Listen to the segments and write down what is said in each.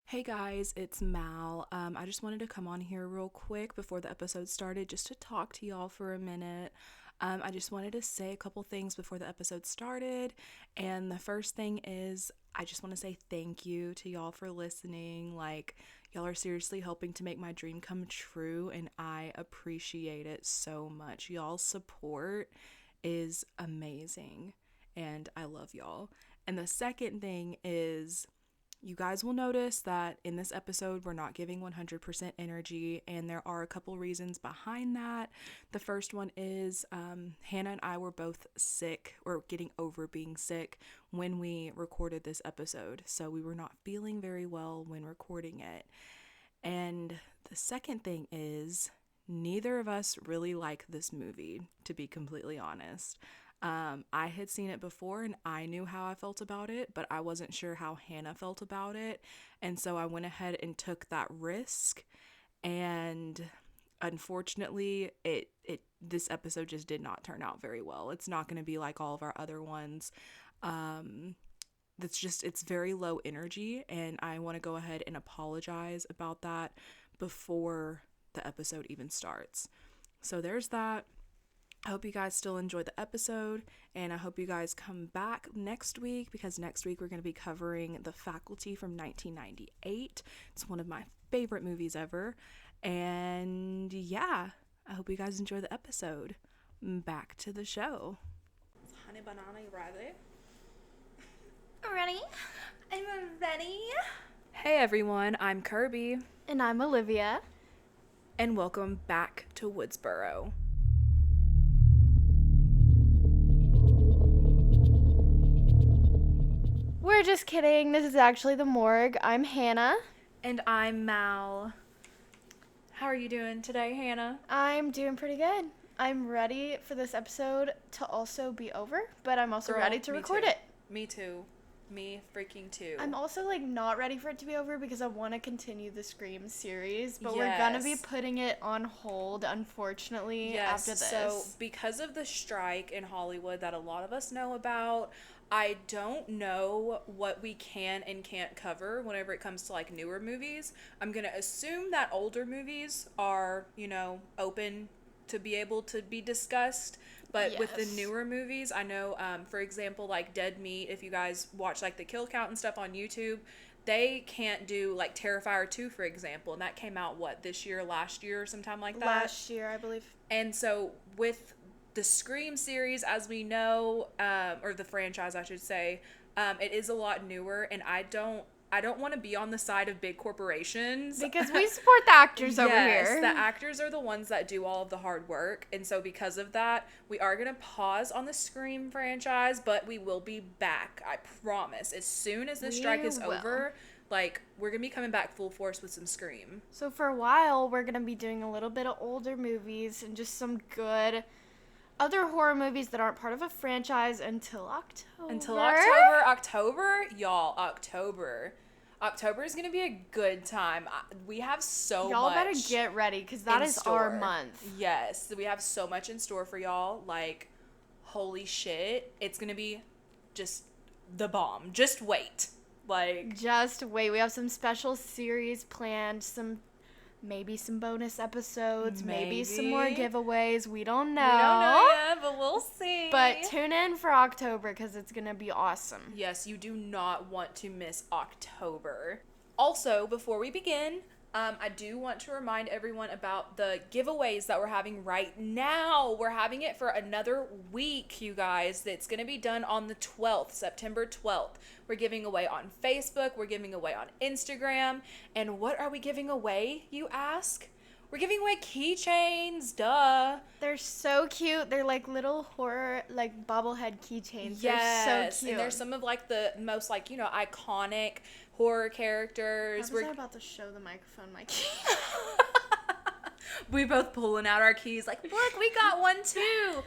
Hey guys, it's Mal. I just wanted to come on here real quick before the episode started just to talk to y'all for a minute. I just wanted to say a couple things before the episode started. And the first thing is, I just want to say thank you to y'all for listening. Y'all are seriously helping to make my dream come true, and I appreciate it so much. Y'all's support is amazing, and I love y'all. And the second thing is, you guys will notice that in this episode, we're not giving 100% energy, and there are a couple reasons behind that. The first one is Hannah and I were both sick, or getting over being sick, when we recorded this episode. So we were not feeling very well when recording it. And the second thing is, neither of us really like this movie, to be completely honest. I had seen it before and I knew how I felt about it, but I wasn't sure how Hannah felt about it. And so I went ahead and took that risk. And unfortunately, this episode just did not turn out very well. It's not going to be like all of our other ones. It's very low energy, and I want to go ahead and apologize about that before the episode even starts. So there's that. I hope you guys still enjoy the episode, and I hope you guys come back next week, because next week we're going to be covering The Faculty from 1998. It's one of my favorite movies ever, and yeah, I hope you guys enjoy the episode. Back to the show. Honey banana, you ready? Ready? I'm ready. Hey everyone, I'm Kirby. And I'm Olivia. And welcome back to Woodsboro. We're just kidding. This is actually the Morgue. I'm Hannah. And I'm Mal. How are you doing today, Hannah? I'm doing pretty good. I'm ready for this episode to also be over, but I'm also ready to record it. Me too. Me freaking too. I'm also not ready for it to be over because I want to continue the Scream series, but we're going to be putting it on hold, unfortunately, after this. So because of the strike in Hollywood that a lot of us know about, I don't know what we can and can't cover whenever it comes to newer movies. I'm going to assume that older movies are, open to be able to be discussed. But with the newer movies, I know, for example, Dead Meat, if you guys watch the kill count and stuff on YouTube, they can't do Terrifier 2, for example. And that came out, this year, last year, sometime like that? Last year, I believe. And so with the Scream series, as we know, or the franchise, I should say, it is a lot newer, and I don't want to be on the side of big corporations. Because we support the actors over here. Yes, the actors are the ones that do all of the hard work, and so because of that, we are going to pause on the Scream franchise, but we will be back, I promise. As soon as this strike is over, we're going to be coming back full force with some Scream. So for a while, we're going to be doing a little bit of older movies and just some good other horror movies that aren't part of a franchise until October. October? Y'all, October is going to be a good time. We have so y'all much. Y'all better get ready, because that is our month. Yes, we have so much in store for y'all. Holy shit. It's going to be just the bomb. Just wait. Just wait. We have some special series planned, maybe some bonus episodes, maybe some more giveaways. We don't know. We don't know yet, but we'll see. But tune in for October, because it's going to be awesome. Yes, you do not want to miss October. Also, before we begin, I do want to remind everyone about the giveaways that we're having right now. We're having it for another week, you guys. It's going to be done on the 12th, September 12th. We're giving away on Facebook. We're giving away on Instagram. And what are we giving away, you ask? We're giving away keychains, duh. They're so cute. They're little horror, bobblehead keychains. Yes, they're so cute. And they're some of the most iconic horror characters. I was about to show the microphone my key. We both pulling out our keys look, we got one too.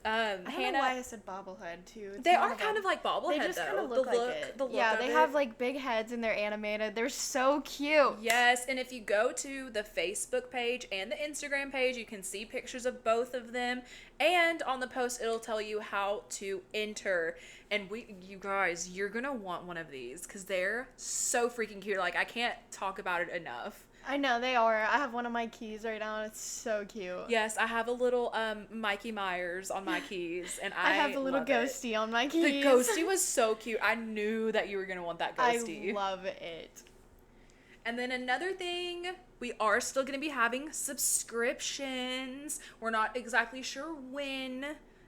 I don't know why I said bobblehead too. They are kind of like bobblehead, they just kind of though. look like it. The look yeah, of they it. have like big heads and they're animated. They're so cute. Yes, and if you go to the Facebook page and the Instagram page, you can see pictures of both of them. And on the post, it'll tell you how to enter. And you guys, you're gonna want one of these because they're so freaking cute. Like, I can't talk about it enough. I know, they are. I have one of my keys right now, and it's so cute. Yes, I have a little Mikey Myers on my keys, and I have a little ghostie on my keys. The ghostie was so cute. I knew that you were going to want that ghostie. I love it. And then another thing, we are still going to be having subscriptions. We're not exactly sure when,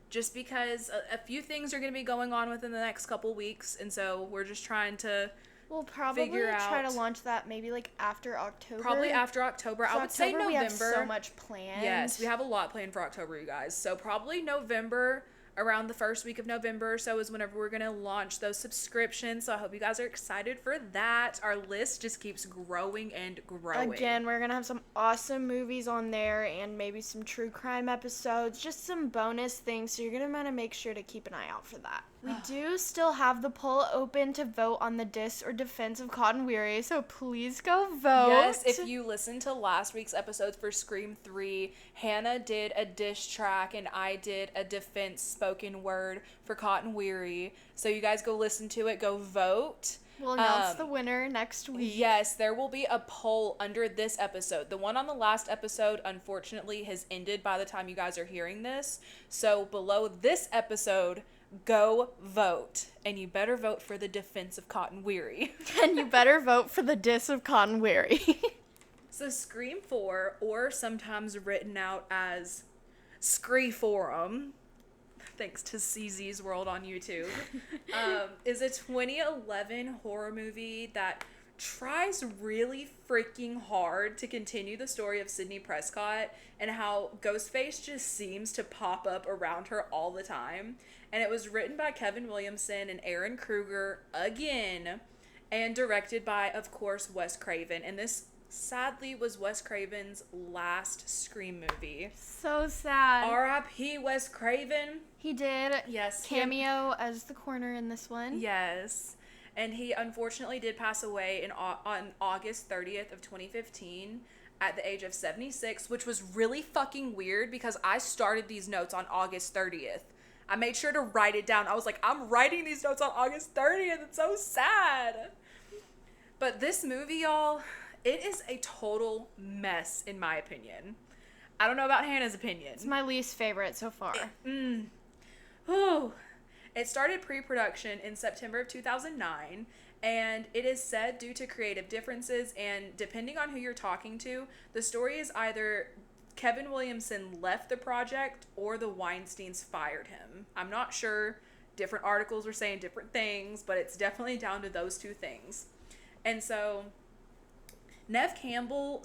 just because a few things are going to be going on within the next couple weeks, and so we're just trying to... We'll probably try to launch that maybe like after October. Probably after October. I would say November. We have so much planned. Yes, we have a lot planned for October, you guys. So probably November, around the first week of November or so is whenever we're going to launch those subscriptions. So I hope you guys are excited for that. Our list just keeps growing and growing. Again, we're going to have some awesome movies on there and maybe some true crime episodes, just some bonus things. So you're going to want to make sure to keep an eye out for that. We do still have the poll open to vote on the diss or defense of Cotton Weary, so please go vote. Yes, if you listened to last week's episodes for Scream 3, Hannah did a diss track and I did a defense spoken word for Cotton Weary. So you guys go listen to it, go vote. We'll announce the winner next week. Yes, there will be a poll under this episode. The one on the last episode, unfortunately, has ended by the time you guys are hearing this. So below this episode... go vote, and you better vote for the defense of Cotton Weary. And you better vote for the diss of Cotton Weary. So Scream 4, or sometimes written out as Screeforum, thanks to CZ's World on YouTube, is a 2011 horror movie that tries really freaking hard to continue the story of Sidney Prescott and how Ghostface just seems to pop up around her all the time. And it was written by Kevin Williamson and Aaron Kruger again, and directed by, of course, Wes Craven. And this, sadly, was Wes Craven's last Scream movie. So sad. R.I.P. Wes Craven. He did. Yes. Cameo as the coroner in this one. Yes. And he unfortunately did pass away on August 30th of 2015 at the age of 76, which was really fucking weird because I started these notes on August 30th. I made sure to write it down. I was like, I'm writing these notes on August 30th. It's so sad. But this movie, y'all, it is a total mess, in my opinion. I don't know about Hannah's opinion. It's my least favorite so far. It started pre-production in September of 2009, and it is said due to creative differences, and depending on who you're talking to, the story is either Kevin Williamson left the project or the Weinsteins fired him. I'm not sure. Different articles were saying different things, but it's definitely down to those two things. And so Neve Campbell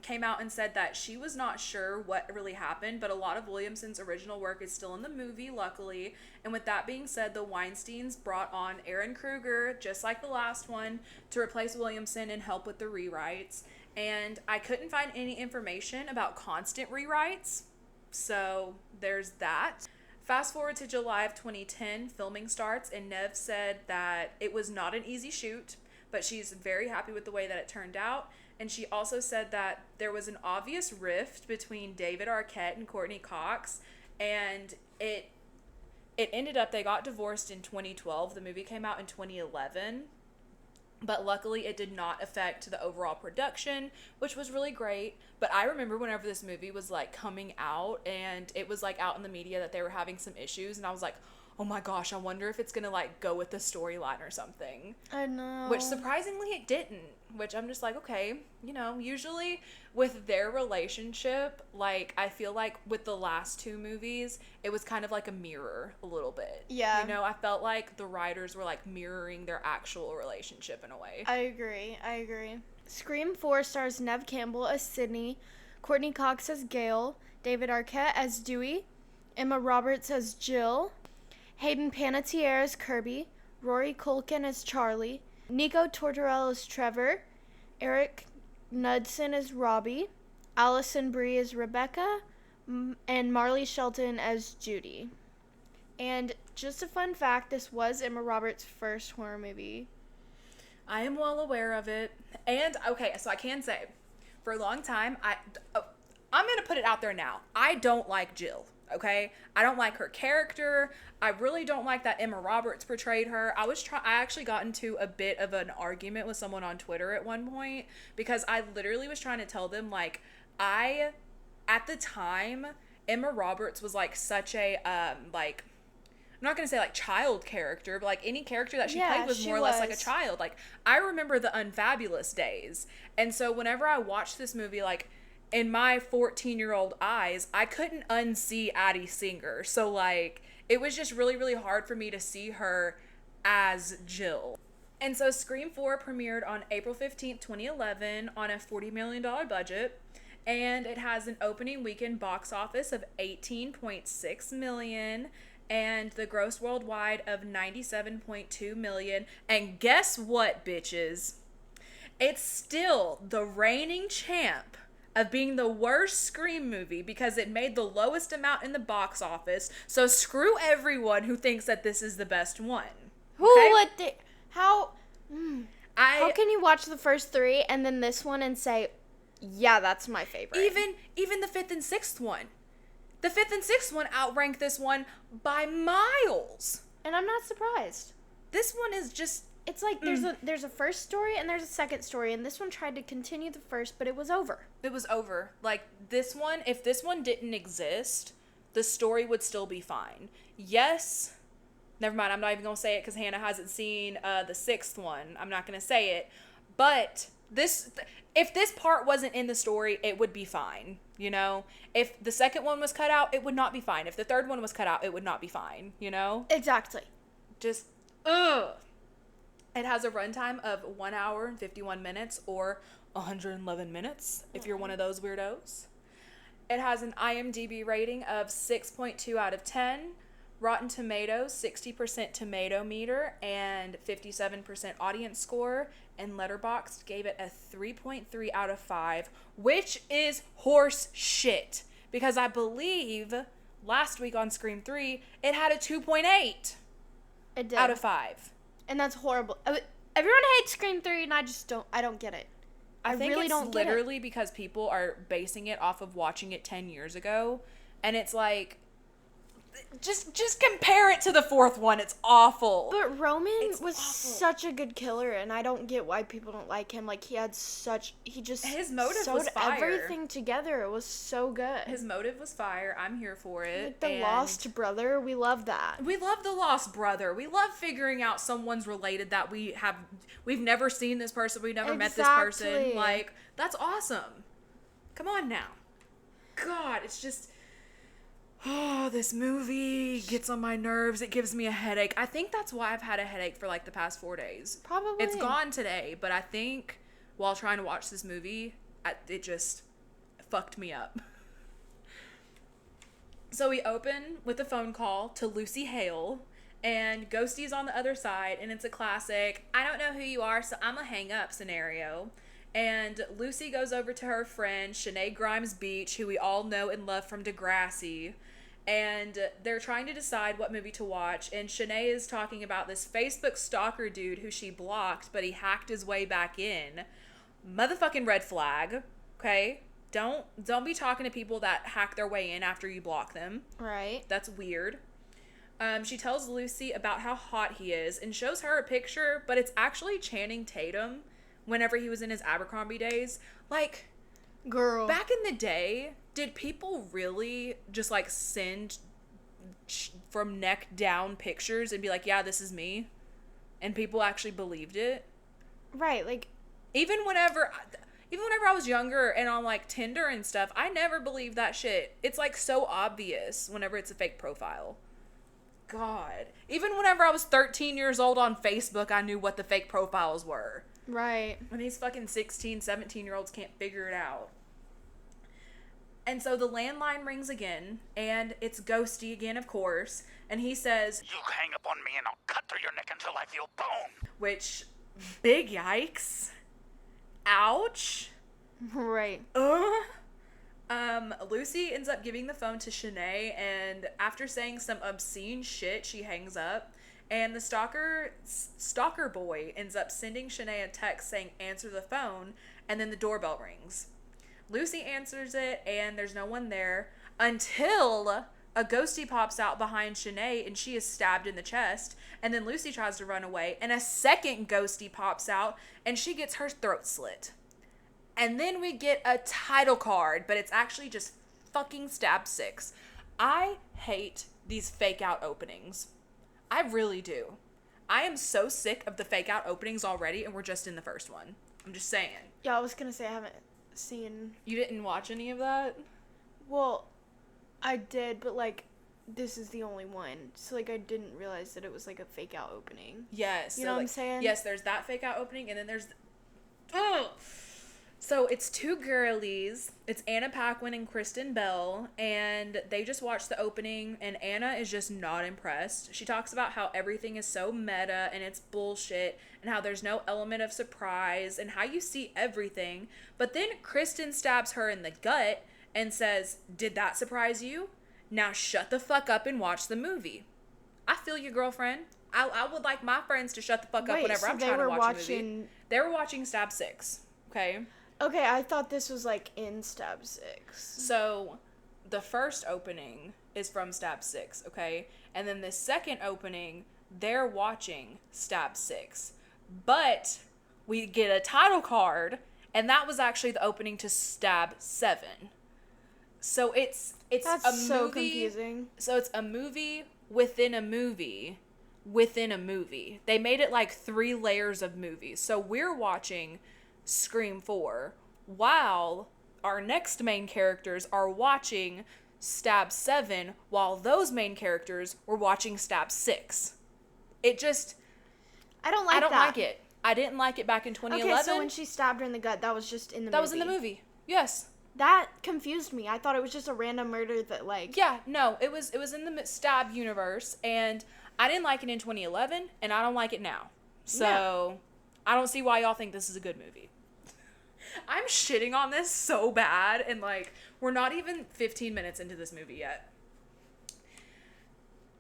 came out and said that she was not sure what really happened, but a lot of Williamson's original work is still in the movie, luckily. And with that being said, the Weinsteins brought on Aaron Kruger, just like the last one, to replace Williamson and help with the rewrites. And I couldn't find any information about constant rewrites, so there's that. Fast forward to July of 2010, filming starts, and Neve said that it was not an easy shoot, but she's very happy with the way that it turned out. And she also said that there was an obvious rift between David Arquette and Courtney Cox, and it ended up, they got divorced in 2012. The movie came out in 2011. But luckily, it did not affect the overall production, which was really great. But I remember whenever this movie was, like, coming out, and it was, like, out in the media that they were having some issues, and I was like, oh my gosh, I wonder if it's gonna, like, go with the storyline or something. I know. Which, surprisingly, it didn't. Which I'm just like, okay, you know, usually with their relationship, like, I feel like with the last two movies, it was kind of like a mirror a little bit. Yeah. You know, I felt like the writers were, like, mirroring their actual relationship in a way. I agree. Scream 4 stars Neve Campbell as Sidney, Courtney Cox as Gale, David Arquette as Dewey, Emma Roberts as Jill, Hayden Panettiere as Kirby, Rory Culkin as Charlie, Nico Tortorella as Trevor, Eric Knudsen as Robbie, Allison Brie as Rebecca, and Marley Shelton as Judy. And just a fun fact, this was Emma Roberts' first horror movie. I am well aware of it. And, okay, so I can say, for a long time, I'm going to put it out there now. I don't like Jill, okay? I don't like her character. I really don't like that Emma Roberts portrayed her. I actually got into a bit of an argument with someone on Twitter at one point because I literally was trying to tell them, like, at the time, Emma Roberts was, like, such a, like, I'm not going to say, like, child character, but, like, any character that she played was more or less like a child. Like, I remember the Unfabulous days. And so whenever I watched this movie, like, in my 14-year-old eyes, I couldn't unsee Addie Singer. So, like, it was just really, really hard for me to see her as Jill. And so Scream 4 premiered on April 15th, 2011 on a $40 million budget. And it has an opening weekend box office of $18.6 million and the gross worldwide of $97.2 million. And guess what, bitches? It's still the reigning champ of being the worst Scream movie because it made the lowest amount in the box office. So screw everyone who thinks that this is the best one. Okay? How can you watch the first three and then this one and say, yeah, that's my favorite? Even the fifth and sixth one. The fifth and sixth one outrank this one by miles. And I'm not surprised. This one is just... It's like there's a first story and there's a second story, and this one tried to continue the first, but it was over. It was over. Like, this one, if this one didn't exist, the story would still be fine. Yes, never mind, I'm not even going to say it because Hannah hasn't seen the sixth one. I'm not going to say it. But if this part wasn't in the story, it would be fine, you know? If the second one was cut out, it would not be fine. If the third one was cut out, it would not be fine, you know? Exactly. Just, ugh. It has a runtime of 1 hour and 51 minutes or 111 minutes if you're one of those weirdos. It has an IMDb rating of 6.2 out of 10, Rotten Tomatoes 60% tomato meter and 57% audience score, and Letterboxd gave it a 3.3 out of 5, which is horse shit because I believe last week on Scream 3 it had a 2.8 out of 5. And that's horrible. Everyone hates Scream 3, and I don't get it. I think really it's literally because people are basing it off of watching it 10 years ago, and it's like, just compare it to the fourth one. It's awful. But Roman was such a good killer, and I don't get why people don't like him. Like, his motive was fire. Everything together. It was so good. His motive was fire. I'm here for it. Like the lost brother. We love that. We love the lost brother. We love figuring out someone's related that we've never seen this person. We've never met this person. Like, that's awesome. Come on now. God, it's just... Oh, this movie gets on my nerves. It gives me a headache. I think that's why I've had a headache for like the past 4 days. Probably. It's gone today, but I think while trying to watch this movie, it just fucked me up. So we open with a phone call to Lucy Hale, and Ghosty's on the other side, and it's a classic, I don't know who you are, so I'm gonna hang up scenario. And Lucy goes over to her friend, Shanae Grimes Beach, who we all know and love from Degrassi. And they're trying to decide what movie to watch. And Shanae is talking about this Facebook stalker dude who she blocked, but he hacked his way back in. Motherfucking red flag. Okay? Don't be talking to people that hack their way in after you block them. Right. That's weird. She tells Lucy about how hot he is and shows her a picture, but it's actually Channing Tatum whenever he was in his Abercrombie days. Like, girl, back in the day, did people really just like send from neck down pictures and be like, yeah, this is me? And people actually believed it? Right, like, even whenever I was younger and on like Tinder and stuff, I never believed that shit. It's like so obvious whenever it's a fake profile. God. Even whenever I was 13 years old on Facebook, I knew what the fake profiles were. Right. And these fucking 16, 17-year-olds can't figure it out. And so the landline rings again, and it's Ghosty again, of course, and he says, "You hang up on me and I'll cut through your neck until I feel bone." Which, big yikes. Ouch. Right. Lucy ends up giving the phone to Shanae, and after saying some obscene shit, she hangs up. And the stalker boy ends up sending Shanae a text saying, answer the phone, and then the doorbell rings. Lucy answers it, and there's no one there until a ghostie pops out behind Shanae, and she is stabbed in the chest. And then Lucy tries to run away, and a second ghostie pops out, and she gets her throat slit. And then we get a title card, but it's actually just fucking Stab 6. I hate these fake out openings. I really do. I am so sick of the fake out openings already, and we're just in the first one. I'm just saying. Yeah, I was gonna say I haven't seen. You didn't watch any of that? Well, I did, but like, this is the only one. So like, I didn't realize that it was like a fake out opening. Yes. You know what I'm saying? Yes, there's that fake out opening, and then there's. Oh. So it's two girlies. It's Anna Paquin and Kristen Bell, and they just watched the opening, and Anna is just not impressed. She talks about how everything is so meta and it's bullshit, and how there's no element of surprise, and how you see everything. But then Kristen stabs her in the gut and says, "Did that surprise you? Now shut the fuck up and watch the movie." I feel you, girlfriend. I would like my friends to shut the fuck up whenever I'm trying to watch a movie. They were watching Stab 6, okay? Okay, I thought this was like in Stab 6. So, the first opening is from Stab 6, okay? And then the second opening, they're watching Stab 6. But we get a title card, and that was actually the opening to Stab 7. So it's That's a movie. so confusing. So it's a movie within a movie within a movie. They made it like 3 layers of movies. So we're watching Scream 4 while our next main characters are watching Stab 7 while those main characters were watching Stab 6. It just... I don't like it. I didn't like it back in 2011. Okay, so when she stabbed her in the gut, that was just in the movie. That was in the movie. Yes. That confused me. I thought it was just a random murder that like... Yeah, no, it was in the Stab universe, and I didn't like it in 2011, and I don't like it now. So, I don't see why y'all think this is a good movie. I'm shitting on this so bad, and like, we're not even 15 minutes into this movie yet.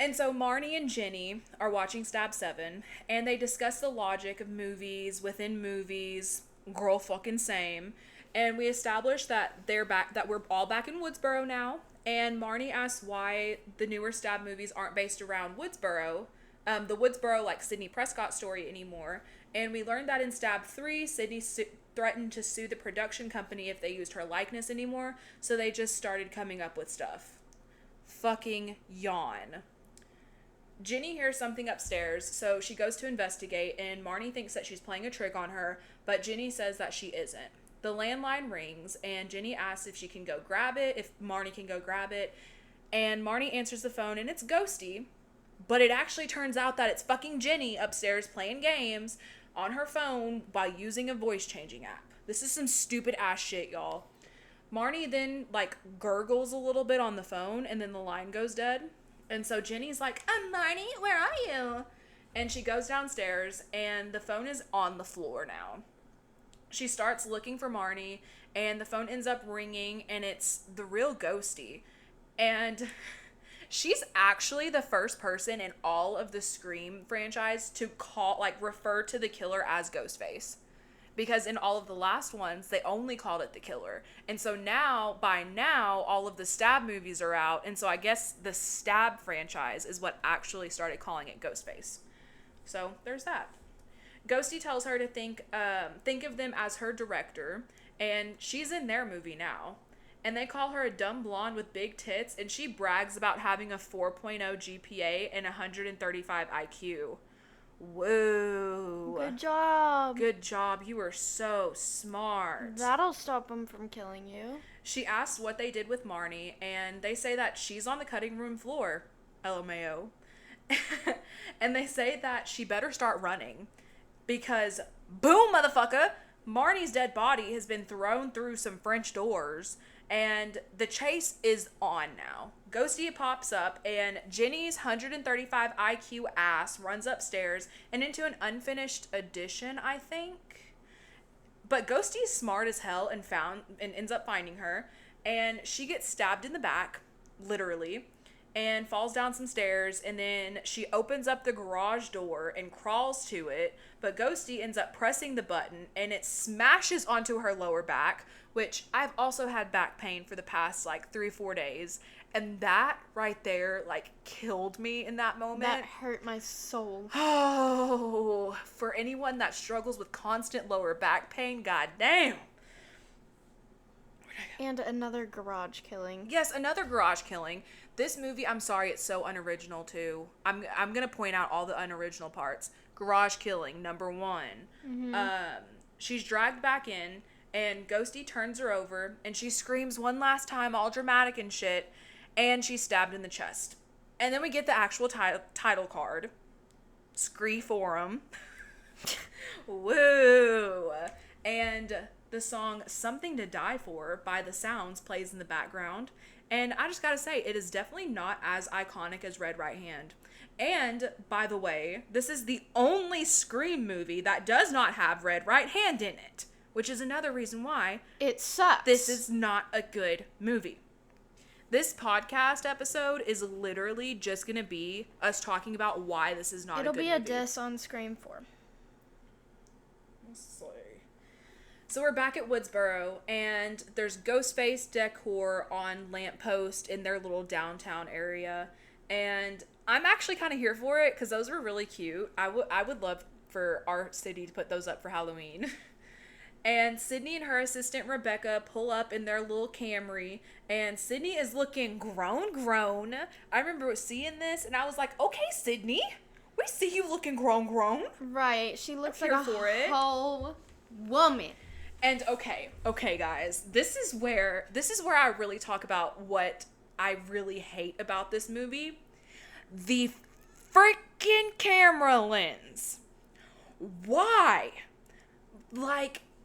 And so Marnie and Jenny are watching Stab 7, and they discuss the logic of movies within movies. Girl fucking same. And we established that we're all back in Woodsboro now. And Marnie asks why the newer Stab movies aren't based around Woodsboro, the Woodsboro like Sidney Prescott story anymore. And we learned that in Stab 3, Sidney threatened to sue the production company if they used her likeness anymore. So they just started coming up with stuff. Fucking yawn. Jenny hears something upstairs, so she goes to investigate, and Marnie thinks that she's playing a trick on her, but Jenny says that she isn't. The landline rings, and Jenny asks if she can go grab it, if Marnie can go grab it, and Marnie answers the phone, and it's ghosty, but it actually turns out that it's fucking Jenny upstairs playing games on her phone by using a voice-changing app. This is some stupid-ass shit, y'all. Marnie then, like, gurgles a little bit on the phone, and then the line goes dead. And so Jenny's like, Marnie, where are you? And she goes downstairs, and the phone is on the floor now. She starts looking for Marnie, and the phone ends up ringing, and it's the real ghosty. And she's actually the first person in all of the Scream franchise to refer to the killer as Ghostface. Because in all of the last ones, they only called it the killer. And so by now, all of the Stab movies are out. And so I guess the Stab franchise is what actually started calling it Ghostface. So there's that. Ghosty tells her to think of them as her director. And she's in their movie now. And they call her a dumb blonde with big tits. And she brags about having a 4.0 GPA and 135 IQ. Whoa. Good job. Good job. You were so smart. That'll stop them from killing you. She asks what they did with Marnie, and they say that she's on the cutting room floor. LMAO. And they say that she better start running. Because, boom, motherfucker, Marnie's dead body has been thrown through some French doors, and the chase is on now. Ghosty pops up, and Jenny's 135 IQ ass runs upstairs and into an unfinished addition, I think. But Ghosty's smart as hell and ends up finding her. and she gets stabbed in the back, literally, and falls down some stairs, and then she opens up the garage door and crawls to it, but Ghosty ends up pressing the button, and it smashes onto her lower back, which I've also had back pain for the past, 3-4 days, and that right there, killed me in that moment. That hurt my soul. Oh, for anyone that struggles with constant lower back pain, goddamn. And another garage killing. Yes, another garage killing. This movie, I'm sorry, it's so unoriginal too. I'm gonna point out all the unoriginal parts. Garage killing, number 1. Mm-hmm. She's dragged back in, and Ghosty turns her over, and she screams one last time, all dramatic and shit, and she's stabbed in the chest. And then we get the actual title card. Scree Forum. Woo! And the song Something to Die For by The Sounds plays in the background. And I just gotta say, it is definitely not as iconic as Red Right Hand. And, by the way, this is the only Scream movie that does not have Red Right Hand in it. Which is another reason why it sucks. This is not a good movie. This podcast episode is literally just gonna be us talking about why this is not a good movie. It'll be a diss on Scream 4. So we're back at Woodsboro, and there's Ghostface decor on lamppost in their little downtown area, and I'm actually kind of here for it because those were really cute. I would love for our city to put those up for Halloween. And Sidney and her assistant Rebecca pull up in their little Camry, and Sidney is looking grown. I remember seeing this, and I was like, okay, Sidney, we see you looking grown. Right, she looks I'm like here for it. Whole woman. And okay, guys, this is where I really talk about what I really hate about this movie. The freaking camera lens. Why?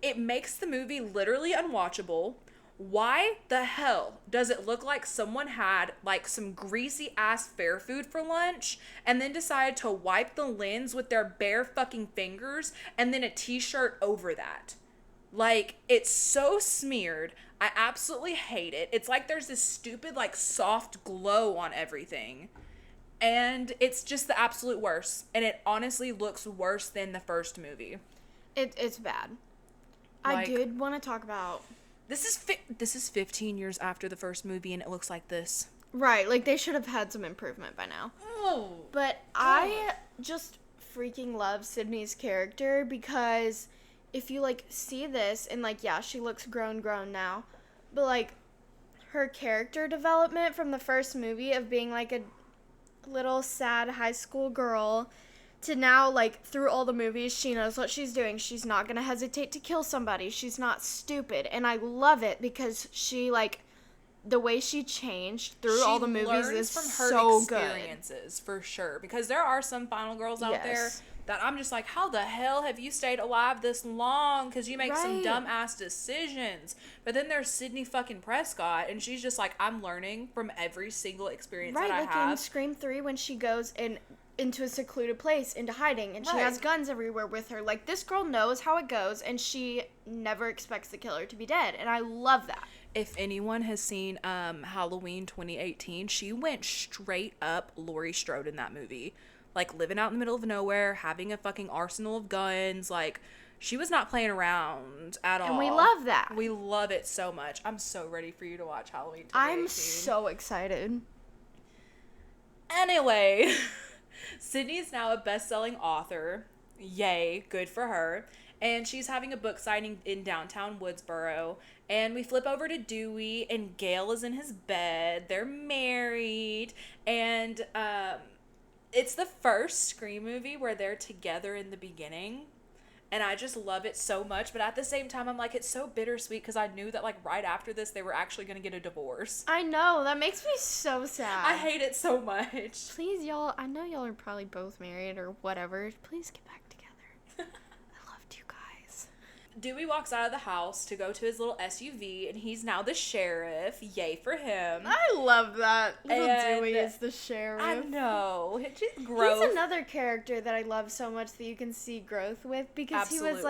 It makes the movie literally unwatchable. Why the hell does it look like someone had, some greasy ass fair food for lunch and then decided to wipe the lens with their bare fucking fingers and then a t-shirt over that? It's so smeared. I absolutely hate it. It's like there's this stupid, soft glow on everything. And it's just the absolute worst. And it honestly looks worse than the first movie. It's bad. I did want to talk about... This is 15 years after the first movie, and it looks like this. Right, they should have had some improvement by now. Oh. But I just freaking love Sidney's character because... if you, see this, and, yeah, she looks grown now, but, her character development from the first movie of being, a little sad high school girl to now, through all the movies, she knows what she's doing. She's not going to hesitate to kill somebody. She's not stupid, and I love it because she, the way she changed through all the movies is from her so experiences, for sure, because there are some final girls out there that I'm just like, how the hell have you stayed alive this long? Because you make some dumb-ass decisions. But then there's Sidney fucking Prescott, and she's just like, I'm learning from every single experience that I have. Right, in Scream 3 when she goes into a secluded place, into hiding, and she has guns everywhere with her. This girl knows how it goes, and she never expects the killer to be dead, and I love that. If anyone has seen Halloween 2018, she went straight up Laurie Strode in that movie. Living out in the middle of nowhere, having a fucking arsenal of guns. She was not playing around at all. And we love that. We love it so much. I'm so ready for you to watch Halloween 2018. I'm so excited. Anyway, Sidney is now a best-selling author. Yay, good for her. And she's having a book signing in downtown Woodsboro. And we flip over to Dewey, and Gale is in his bed. They're married. And, it's the first Scream movie where they're together in the beginning, and I just love it so much, but at the same time, I'm it's so bittersweet because I knew that, right after this, they were actually going to get a divorce. I know, that makes me so sad. I hate it so much. Please, y'all, I know y'all are probably both married or whatever, please get back together. I loved you guys. Dewey walks out of the house to go to his little SUV, and he's now the sheriff. Yay for him. I love that. Little And Dewey is the sheriff. I know. Growth. He's another character that I love so much that you can see growth with because he was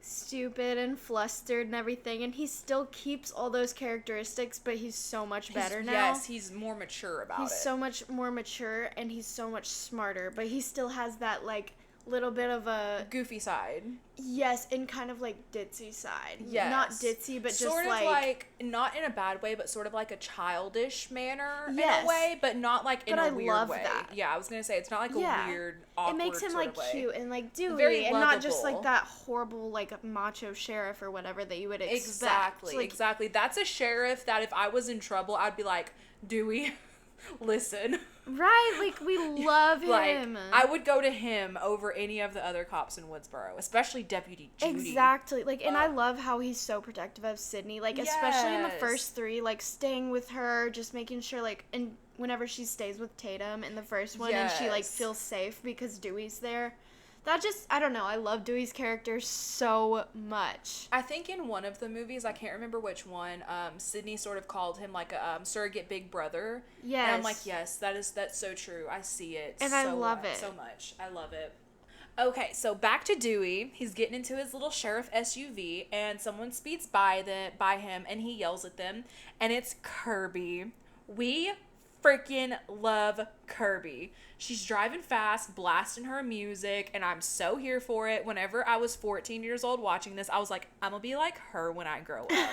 stupid and flustered and everything, and he still keeps all those characteristics, but he's so much better now. Yes, he's more mature about it. He's so much more mature, and he's so much smarter, but he still has that, like, little bit of a... goofy side. Yes, and kind of, like, ditzy side. Yes. Not ditzy, but just, sort of like, not in a bad way, but sort of like a childish manner in a way, but not, like, in a weird way. But I love that. Yeah, I was gonna say, it's not, like, a weird, awkward It makes him, like, way. cute and, like, Dewey, Very and lovable. not just, like, that horrible, like, macho sheriff or whatever that you would expect. Exactly, like, exactly. That's a sheriff that if I was in trouble, I'd be like, Dewey, listen. Right, like, we love him. Like, I would go to him over any of the other cops in Woodsboro, especially Deputy Judy. Exactly. Like, and I love how he's so protective of Sidney. Like, especially in the Yes. first 3, like, staying with her, just making sure, like, and whenever she stays with Tatum in the first one, and she, like, Yes. feels safe because Dewey's there. That just, I don't know, I love Dewey's character so much. I think in one of the movies, I can't remember which one, Sidney sort of called him like a surrogate big brother. Yes. And I'm like, yes, that's so true. I see it. And I love it. So much. I love it. Okay, so back to Dewey. He's getting into his little sheriff SUV, and someone speeds by him, and he yells at them, and it's Kirby. We freaking love Kirby. She's driving fast, blasting her music, and I'm so here for it. Whenever I was 14 years old watching this, I was like, I'm gonna be like her when I grow up.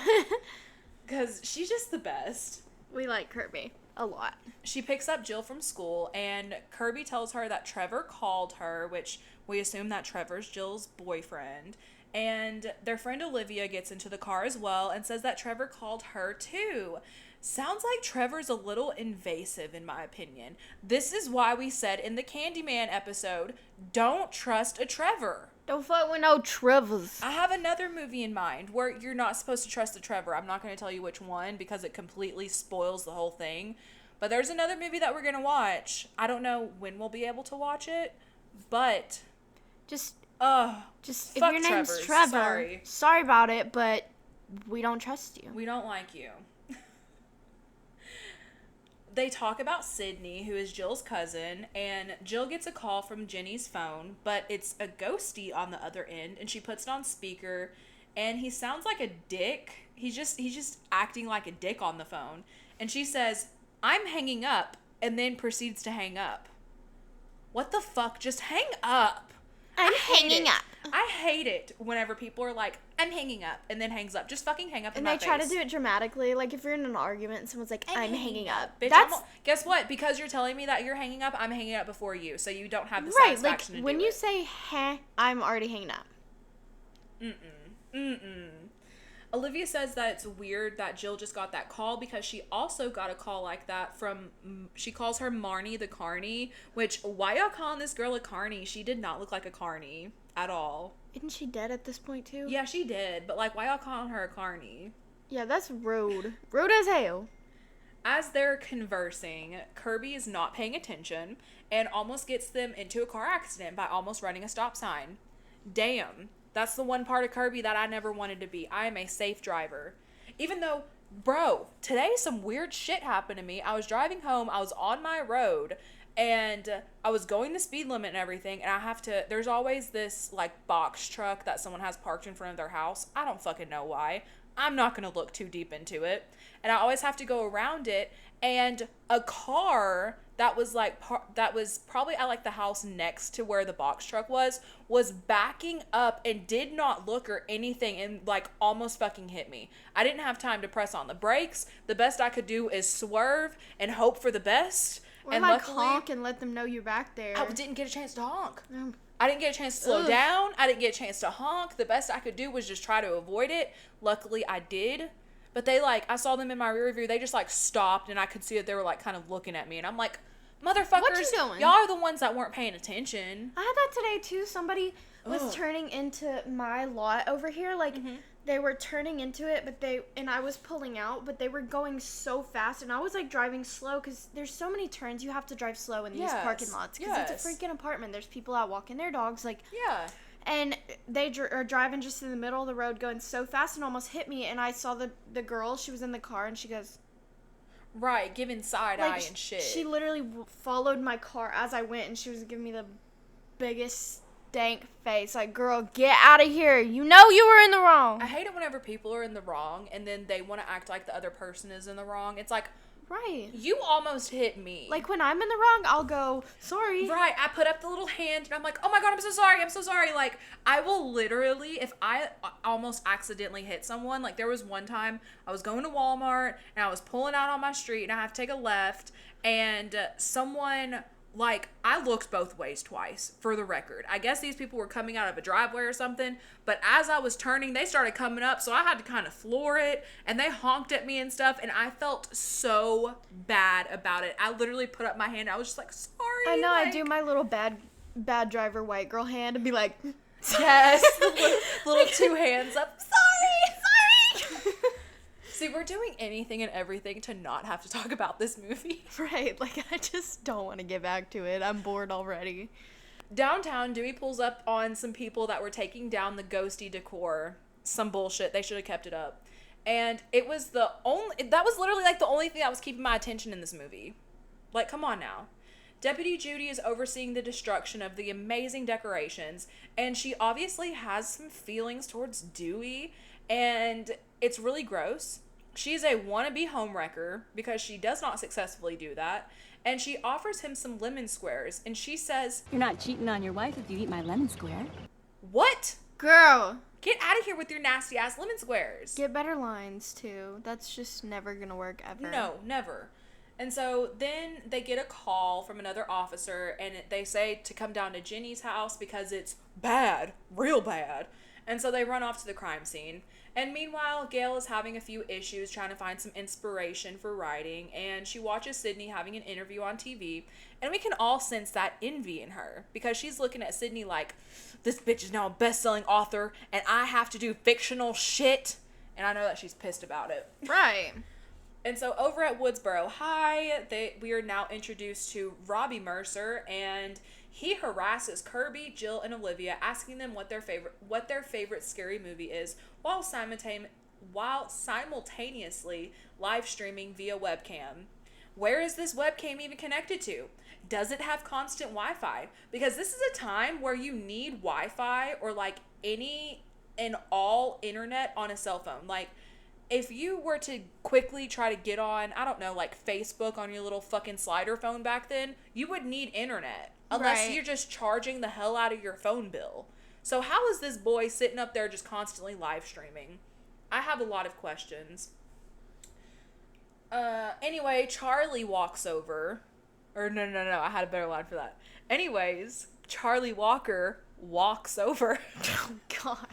Because she's just the best. We like Kirby a lot. She picks up Jill from school, and Kirby tells her that Trevor called her, which we assume that Trevor's Jill's boyfriend. And their friend Olivia gets into the car as well and says that Trevor called her too. Sounds like Trevor's a little invasive, in my opinion. This is why we said in the Candyman episode, don't trust a Trevor. Don't fuck with no Trevors. I have another movie in mind where you're not supposed to trust a Trevor. I'm not going to tell you which one because it completely spoils the whole thing. But there's another movie that we're going to watch. I don't know when we'll be able to watch it, but... Just if fuck your name's Trevors. Trevor, sorry about it, but we don't trust you. We don't like you. They talk about Sidney, who is Jill's cousin, and Jill gets a call from Jenny's phone, but it's a ghostie on the other end, and she puts it on speaker, and he sounds like a dick. He's just acting like a dick on the phone. And she says, I'm hanging up, and then proceeds to hang up. What the fuck? Just hang up. I'm hanging up. I hate it whenever people are like, I'm hanging up, and then hangs up. Just fucking hang up in my face. And they try to do it dramatically. Like, if you're in an argument and someone's like, I'm hanging up. Bitch, That's... guess what? Because you're telling me that you're hanging up, I'm hanging up before you. So you don't have the right, satisfaction like, to do when you it. say, heh, I'm already hanging up. Olivia says that it's weird that Jill just got that call because she also got a call like that from, she calls her Marnie the Carney, which, why y'all calling this girl a Carney? She did not look like a Carney at all. Isn't she dead at this point, too? Yeah, she did, but like, why y'all calling her a Carney? Yeah, that's rude. Rude as hell. As they're conversing, Kirby is not paying attention and almost gets them into a car accident by almost running a stop sign. Damn. That's the one part of Kirby that I never wanted to be. I am a safe driver. Even though, bro, today some weird shit happened to me. I was driving home. I was on my road. And I was going the speed limit and everything. And I have to, there's always this, like, box truck that someone has parked in front of their house. I don't fucking know why. I'm not going to look too deep into it. And I always have to go around it. And a car that was like that was probably at like the house next to where the box truck was backing up and did not look or anything and like almost fucking hit me. I didn't have time to press on the brakes. The best I could do is swerve and hope for the best. Or and like luckily, honk and let them know you're back there. I didn't get a chance to honk. No. I didn't get a chance to slow down. I didn't get a chance to honk. The best I could do was just try to avoid it. Luckily, I did. But they like, I saw them in my rear view. They just like stopped and I could see that they were like kind of looking at me. And I'm like, motherfuckers, what you doing? Y'all are the ones that weren't paying attention. I had that today too. Somebody was turning into my lot over here. Like, they were turning into it, but and I was pulling out, but they were going so fast. And I was like driving slow because there's so many turns you have to drive slow in these parking lots. Because it's a freaking apartment. There's people out walking their dogs. Like, yeah. And they are driving just in the middle of the road going so fast and almost hit me. And I saw the girl, she was in the car, and she goes... Right, giving side eye and shit. She literally followed my car as I went, and she was giving me the biggest stank face. Like, girl, get out of here. You know you were in the wrong. I hate it whenever people are in the wrong and then they want to act like the other person is in the wrong. It's like, Right. you almost hit me. Like, when I'm in the wrong, I'll go, sorry. Right. I put up the little hand and I'm like, oh my God, I'm so sorry. Like, I will literally, if I almost accidentally hit someone, like there was one time I was going to Walmart and I was pulling out on my street and I have to take a left and someone, like, I looked both ways twice, for the record. I guess these people were coming out of a driveway or something, but as I was turning, they started coming up, so I had to kind of floor it, and they honked at me and stuff, and I felt so bad about it. I literally put up my hand, I was just like, sorry. I know, like, I do my little bad driver white girl hand and be like, yes, little two hands up, sorry. See, we're doing anything and everything to not have to talk about this movie. Right, like, I just don't want to get back to it. I'm bored already. Downtown, Dewey pulls up on some people that were taking down the ghosty decor. Some bullshit. They should have kept it up. And that was literally like the only thing that was keeping my attention in this movie. Like, come on now. Deputy Judy is overseeing the destruction of the amazing decorations, and she obviously has some feelings towards Dewey, and it's really gross. She's a wannabe homewrecker because she does not successfully do that. And she offers him some lemon squares. And she says, "You're not cheating on your wife if you eat my lemon square." what? Girl, Get out of here with your nasty ass lemon squares. get better lines, too. That's just never gonna work ever. No, never. And so then they get a call from another officer and they say to come down to Jenny's house because it's bad, real bad. And so they run off to the crime scene. And meanwhile, Gale is having a few issues trying to find some inspiration for writing, and she watches Sidney having an interview on TV, and we can all sense that envy in her because she's looking at Sidney like, this bitch is now a best-selling author, and I have to do fictional shit, and I know that she's pissed about it. Right. And so over at Woodsboro, we are now introduced to Robbie Mercer, and he harasses Kirby, Jill, and Olivia, asking them what their favorite scary movie is, while simultaneously live streaming via webcam. Where is this webcam even connected to? Does it have constant Wi-Fi? Because this is a time where you need Wi-Fi or like any and all internet on a cell phone. Like, if you were to quickly try to get on, I don't know, like Facebook on your little fucking slider phone back then, you would need internet. Unless Right. you're just charging the hell out of your phone bill. So how is this boy sitting up there just constantly live streaming? I have a lot of questions. Anyway, Charlie walks over. Or no, I had a better line for that. Anyways, Charlie Walker walks over. Oh, God.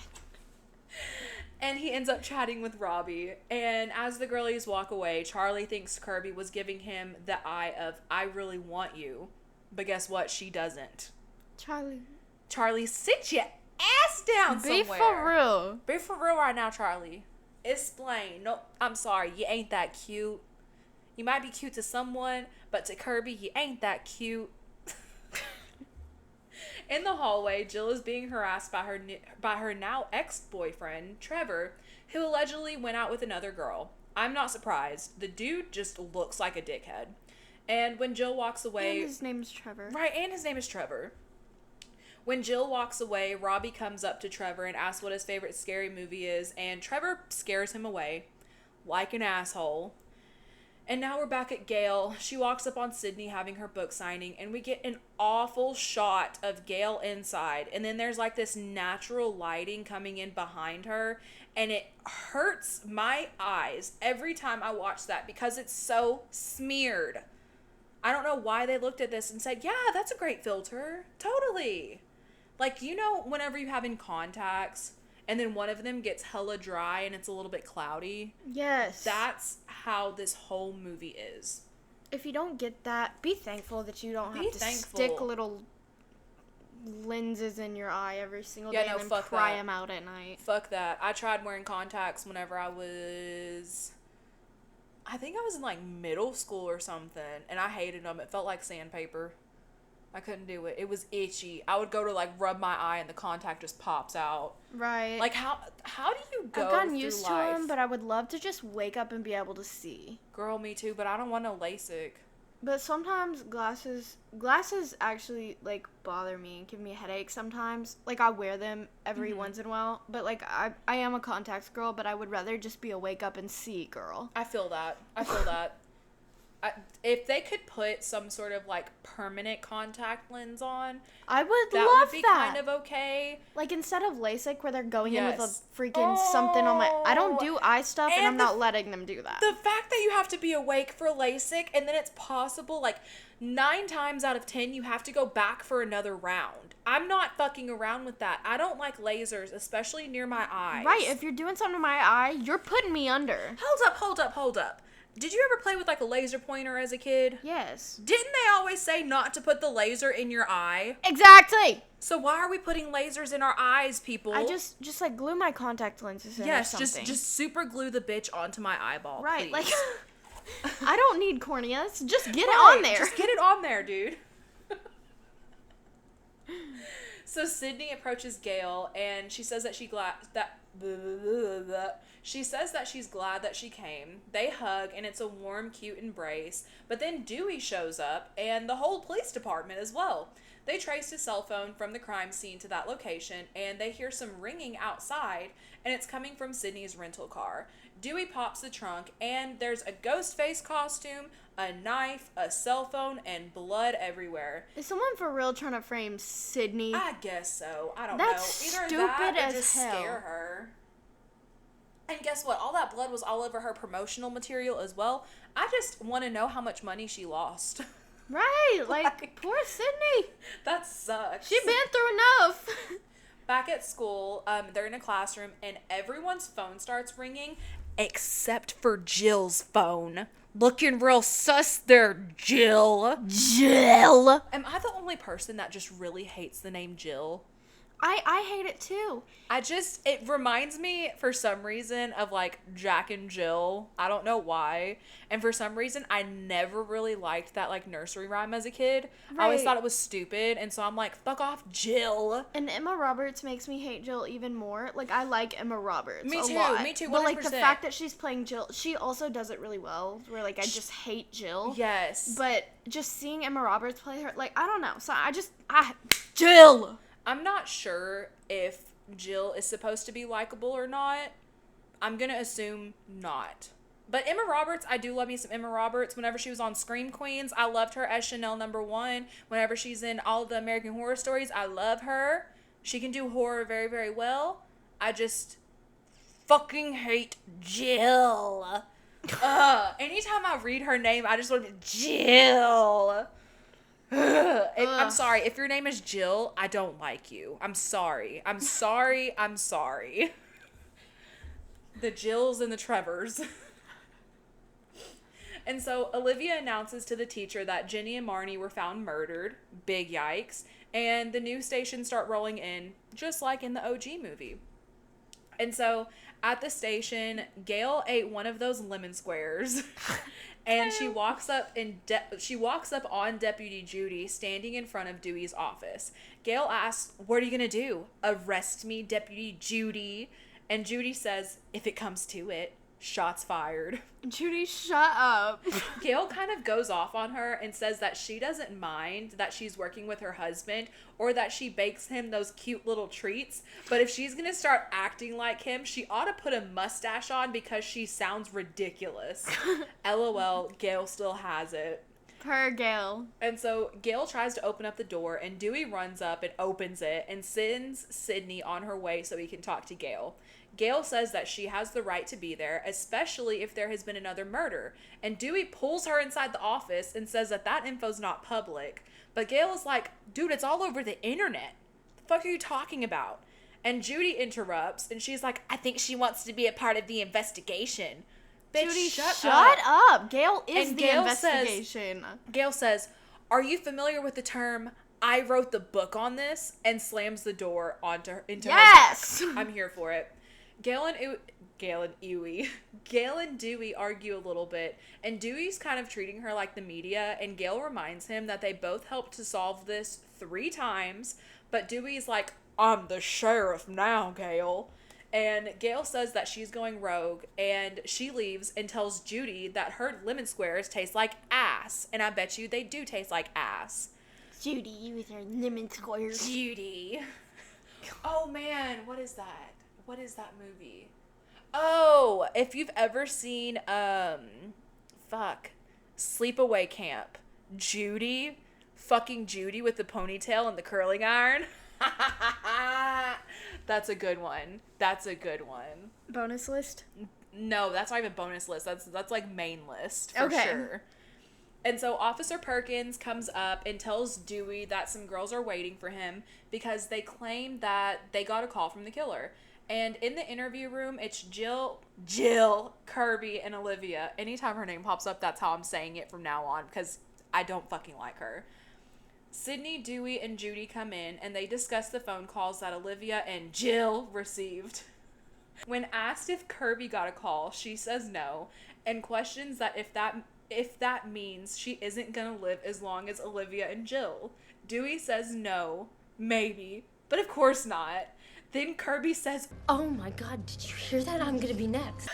And he ends up chatting with Robbie. And as the girlies walk away, Charlie thinks Kirby was giving him the eye of, I really want you. But guess what? She doesn't. Charlie, sit your ass down somewhere. Be for real. Be for real right now, Charlie. Explain. No, I'm sorry. You ain't that cute. You might be cute to someone, but to Kirby, you ain't that cute. In the hallway, Jill is being harassed by her now ex-boyfriend, Trevor, who allegedly went out with another girl. I'm not surprised. The dude just looks like a dickhead. And when Jill walks away... And his name's Trevor. Right, and his name is Trevor. When Jill walks away, Robbie comes up to Trevor and asks what his favorite scary movie is, and Trevor scares him away like an asshole. And now we're back at Gale. She walks up on Sidney having her book signing, and we get an awful shot of Gale inside. And then there's like this natural lighting coming in behind her, and it hurts my eyes every time I watch that because it's so smeared. I don't know why they looked at this and said, yeah, that's a great filter. Totally. Like, you know, whenever you have in contacts and then one of them gets hella dry and it's a little bit cloudy. Yes. That's how this whole movie is. If you don't get that, be thankful that you don't have to thankful. stick little lenses in your eye every single day and then pry them out at night. Fuck that. I tried wearing contacts whenever I was in like middle school or something, and I hated them. It felt like sandpaper. I couldn't do it. It was itchy. I would go to like rub my eye and the contact just pops out. Right. Like how do you go I've gotten through used life? to them, but I would love to just wake up and be able to see. Girl, me too, but I don't want no LASIK. But sometimes glasses actually, like, bother me and give me a headache sometimes. Like, I wear them every once in a while. But, like, I am a contacts girl, but I would rather just be a wake up and see girl. I feel that. If they could put some sort of, like, permanent contact lens on, I would that love would be that. kind of okay. Like, instead of LASIK where they're going in with Yes. a freaking something on my... I don't do eye stuff, and And I'm the- not letting them do that. The fact that you have to be awake for LASIK, and then it's possible, like, 9 times out of 10, you have to go back for another round. I'm not fucking around with that. I don't like lasers, especially near my eyes. Right, if you're doing something to my eye, you're putting me under. Hold up. Did you ever play with, like, a laser pointer as a kid? Yes. Didn't they always say not to put the laser in your eye? Exactly! So why are we putting lasers in our eyes, people? I just like, glue my contact lenses in or Yes, something. just super glue the bitch onto my eyeball, Right, please. like... I don't need corneas. Just get it Right, on there. Just get it on there, dude. So Sidney approaches Gale, and she says that she's glad that she came. They hug, and it's a warm, cute embrace. But then Dewey shows up, and the whole police department as well. They trace his cell phone from the crime scene to that location, and they hear some ringing outside, and it's coming from Sidney's rental car. Dewey pops the trunk, and there's a ghost face costume, a knife, a cell phone, and blood everywhere. Is someone for real trying to frame Sidney? I guess so. I don't That's know. Either stupid that or as just hell. scare her. And guess what? All that blood was all over her promotional material as well. I just want to know how much money she lost. Right, Like- poor Sidney. That sucks. She been through enough. Back at school, they're in a classroom, and everyone's phone starts ringing, except for Jill's phone. Looking real sus there, Jill. Jill. Am I the only person that just really hates the name Jill? I hate it too. It reminds me for some reason of like Jack and Jill. I don't know why. And for some reason, I never really liked that like nursery rhyme as a kid. I always Right. thought it was stupid. And so I'm like, fuck off, Jill. And Emma Roberts makes me hate Jill even more. Like, I like Emma Roberts Me a too, lot. me too, But, like, the 100%. fact that she's playing Jill, she also does it really well. Where, like, I just hate Jill. Yes. But just seeing Emma Roberts play her, like, I don't know. So Jill! I'm not sure if Jill is supposed to be likable or not. I'm going to assume not. But Emma Roberts, I do love me some Emma Roberts. Whenever she was on Scream Queens, I loved her as Chanel #1. Whenever she's in all of the American Horror Stories, I love her. She can do horror very, very well. I just fucking hate Jill. Anytime I read her name, I just want to be Jill. I'm sorry. If your name is Jill, I don't like you. I'm sorry. I'm sorry. The Jills and the Trevors. And so Olivia announces to the teacher that Jenny and Marnie were found murdered. Big yikes. And the news stations start rolling in, just like in the OG movie. And so at the station, Gale ate one of those lemon squares. And she walks up on Deputy Judy, standing in front of Dewey's office. Gale asks, "What are you gonna do? Arrest me, Deputy Judy?" And Judy says, "If it comes to it, shots fired." Judy, shut up. Gale kind of goes off on her and says that she doesn't mind that she's working with her husband or that she bakes him those cute little treats, but if she's gonna start acting like him, she ought to put a mustache on because she sounds ridiculous. LOL, Gale still has it. Per Gale. And so Gale tries to open up the door, and Dewey runs up and opens it and sends Sidney on her way so he can talk to Gale. Gale says that she has the right to be there, especially if there has been another murder. And Dewey pulls her inside the office and says that that info's not public. But Gale is like, "Dude, it's all over the internet. The fuck are you talking about?" And Judy interrupts, and she's like, "I think she wants to be a part of the investigation." Bitch, Judy, shut up. Gale is And the Gale investigation. Gale says, "Are you familiar with the term, 'I wrote the book on this'?" and slams the door into Yes! her back. I'm here for it. Gale and Dewey argue a little bit, and Dewey's kind of treating her like the media, and Gale reminds him that they both helped to solve this 3 times, but Dewey's like, "I'm the sheriff now, Gale." And Gale says that she's going rogue, and she leaves and tells Judy that her lemon squares taste like ass. And I bet you they do taste like ass. Judy with her lemon squares. Judy. Oh man, what is that? What is that movie? Oh, if you've ever seen Sleepaway Camp. Fucking Judy with the ponytail and the curling iron. That's a good one. That's a good one. Bonus list? No, that's not even bonus list. That's like main list for Okay. sure. And so Officer Perkins comes up and tells Dewey that some girls are waiting for him because they claim that they got a call from the killer. And in the interview room, it's Jill, Kirby, and Olivia. Anytime her name pops up, that's how I'm saying it from now on because I don't fucking like her. Sidney, Dewey, and Judy come in and they discuss the phone calls that Olivia and Jill received. When asked if Kirby got a call, she says no and questions that if that means she isn't gonna live as long as Olivia and Jill. Dewey says no, maybe, but of course not. Then Kirby says, Oh my god, did you hear that? I'm gonna be next.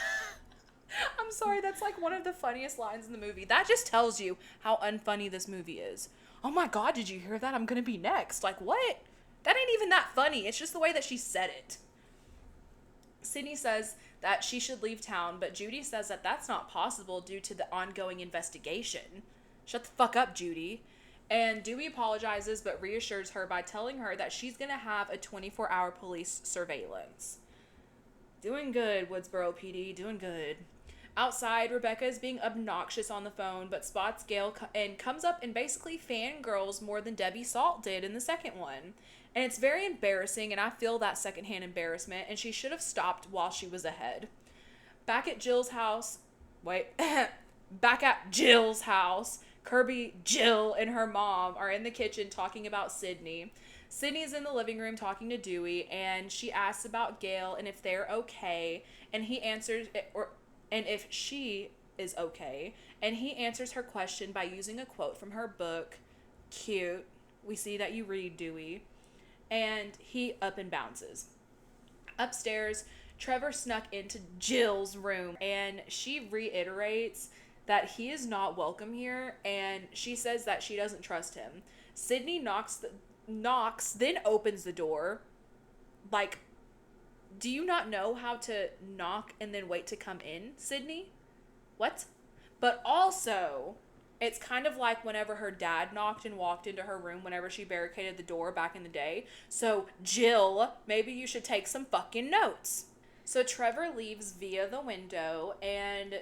I'm sorry, that's like one of the funniest lines in the movie. That just tells you how unfunny this movie is. Oh my god, did you hear that? I'm gonna be next. Like, what? That ain't even that funny. It's just the way that she said it. Sidney says that she should leave town, but Judy says that that's not possible due to the ongoing investigation. Shut the fuck up, Judy. And Dewey apologizes but reassures her by telling her that she's going to have a 24-hour police surveillance. Doing good, Woodsboro PD, doing good. Outside, Rebecca is being obnoxious on the phone, but spots Gale and comes up and basically fangirls more than Debbie Salt did in the second one. And it's very embarrassing, and I feel that secondhand embarrassment, and she should have stopped while she was ahead. Back at Jill's house, Kirby, Jill, and her mom are in the kitchen talking about Sidney. Sidney's in the living room talking to Dewey, and she asks about Gale and if they're okay, and he answers, and if she is okay, and he answers her question by using a quote from her book. Cute. We see that you read, Dewey. And he up and bounces. Upstairs, Trevor snuck into Jill's room, and she reiterates that he is not welcome here, and she says that she doesn't trust him. Sidney knocks, then opens the door. Like, do you not know how to knock and then wait to come in, Sidney? What? But also, it's kind of like whenever her dad knocked and walked into her room whenever she barricaded the door back in the day. So, Jill, maybe you should take some fucking notes. So Trevor leaves via the window, and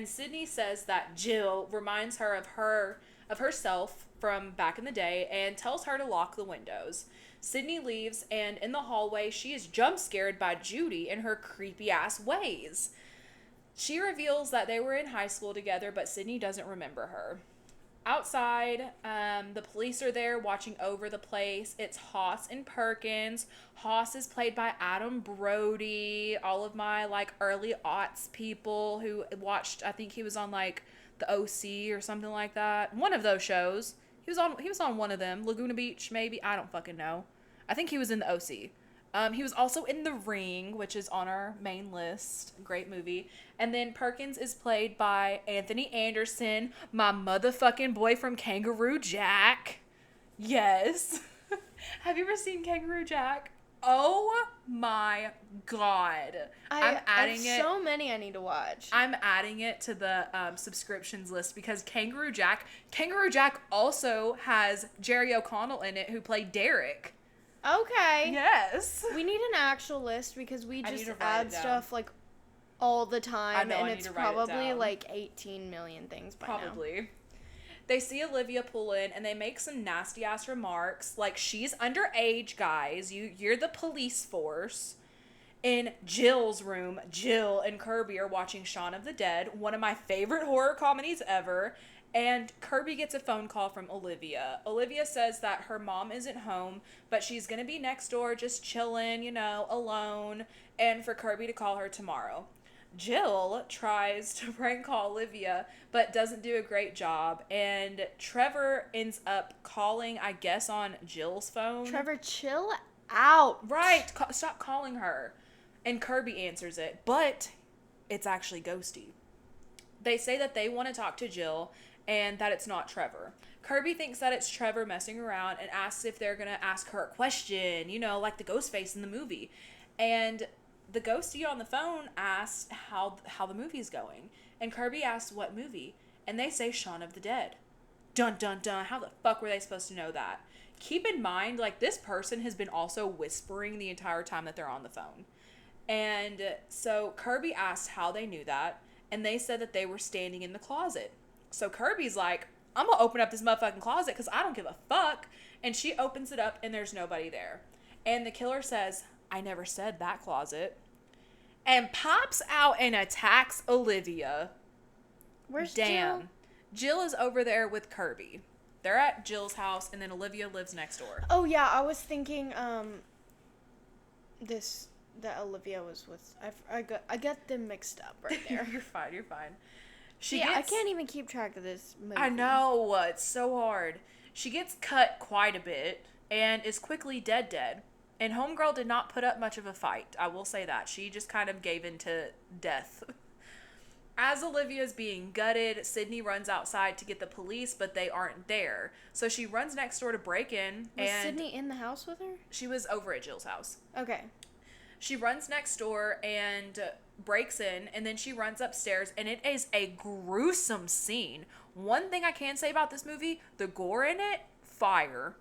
Sidney says that Jill reminds her of herself from back in the day and tells her to lock the windows. Sidney leaves, and in the hallway, she is jump scared by Judy in her creepy ass ways. She reveals that they were in high school together, but Sidney doesn't remember her. Outside, the police are there watching over the place. It's Haas and Perkins. Haas is played by Adam Brody. All of my early aughts people who watched, I think he was on the OC or something like that. One of those shows. He was on one of them. Laguna Beach, maybe. I don't fucking know. I think he was in the OC. He was also in The Ring, which is on our main list. Great movie. And then Perkins is played by Anthony Anderson, my motherfucking boy from Kangaroo Jack. Yes. Have you ever seen Kangaroo Jack? Oh my god. I'm adding it. So many I need to watch. I'm adding it to the subscriptions list because Kangaroo Jack also has Jerry O'Connell in it, who played Derek. Okay. Yes. We need an actual list because we I need just to write add it down. stuff all the time, I know, and I it's need to write it probably down. 18 million things by now. Probably. They see Olivia pull in and they make some nasty ass remarks like she's underage, guys. You're the police force. In Jill's room, Jill and Kirby are watching Shaun of the Dead, one of my favorite horror comedies ever. And Kirby gets a phone call from Olivia. Olivia says that her mom isn't home, but she's going to be next door just chilling, alone, and for Kirby to call her tomorrow. Jill tries to prank call Olivia, but doesn't do a great job, and Trevor ends up calling, I guess, on Jill's phone. Trevor, chill out. Right. Stop calling her. And Kirby answers it. But it's actually Ghosty. They say that they want to talk to Jill and that it's not Trevor. Kirby thinks that it's Trevor messing around and asks if they're going to ask her a question, you know, like the ghost face in the movie. And the ghostie on the phone asks how the movie's going. And Kirby asks what movie. And they say Shaun of the Dead. Dun dun dun. How the fuck were they supposed to know that? Keep in mind, like, this person has been also whispering the entire time that they're on the phone. And so Kirby asked how they knew that. And they said that they were standing in the closet. So Kirby's like, I'm going to open up this motherfucking closet because I don't give a fuck. And she opens it up and there's nobody there. And the killer says, I never said that closet. And pops out and attacks Olivia. Where's Damn. Jill? Jill is over there with Kirby. They're at Jill's house and then Olivia lives next door. Oh, yeah. I was thinking that Olivia was with... I got them mixed up right there. You're fine. I can't even keep track of this movie. I know. It's so hard. She gets cut quite a bit and is quickly dead. And Homegirl did not put up much of a fight. I will say that. She just kind of gave in to death. As Olivia's being gutted, Sidney runs outside to get the police, but they aren't there. So she runs next door to break in. Was Sidney in the house with her? She was over at Jill's house. Okay. She runs next door and breaks in, and then she runs upstairs, and it is a gruesome scene. One thing I can say about this movie, the gore in it, fire.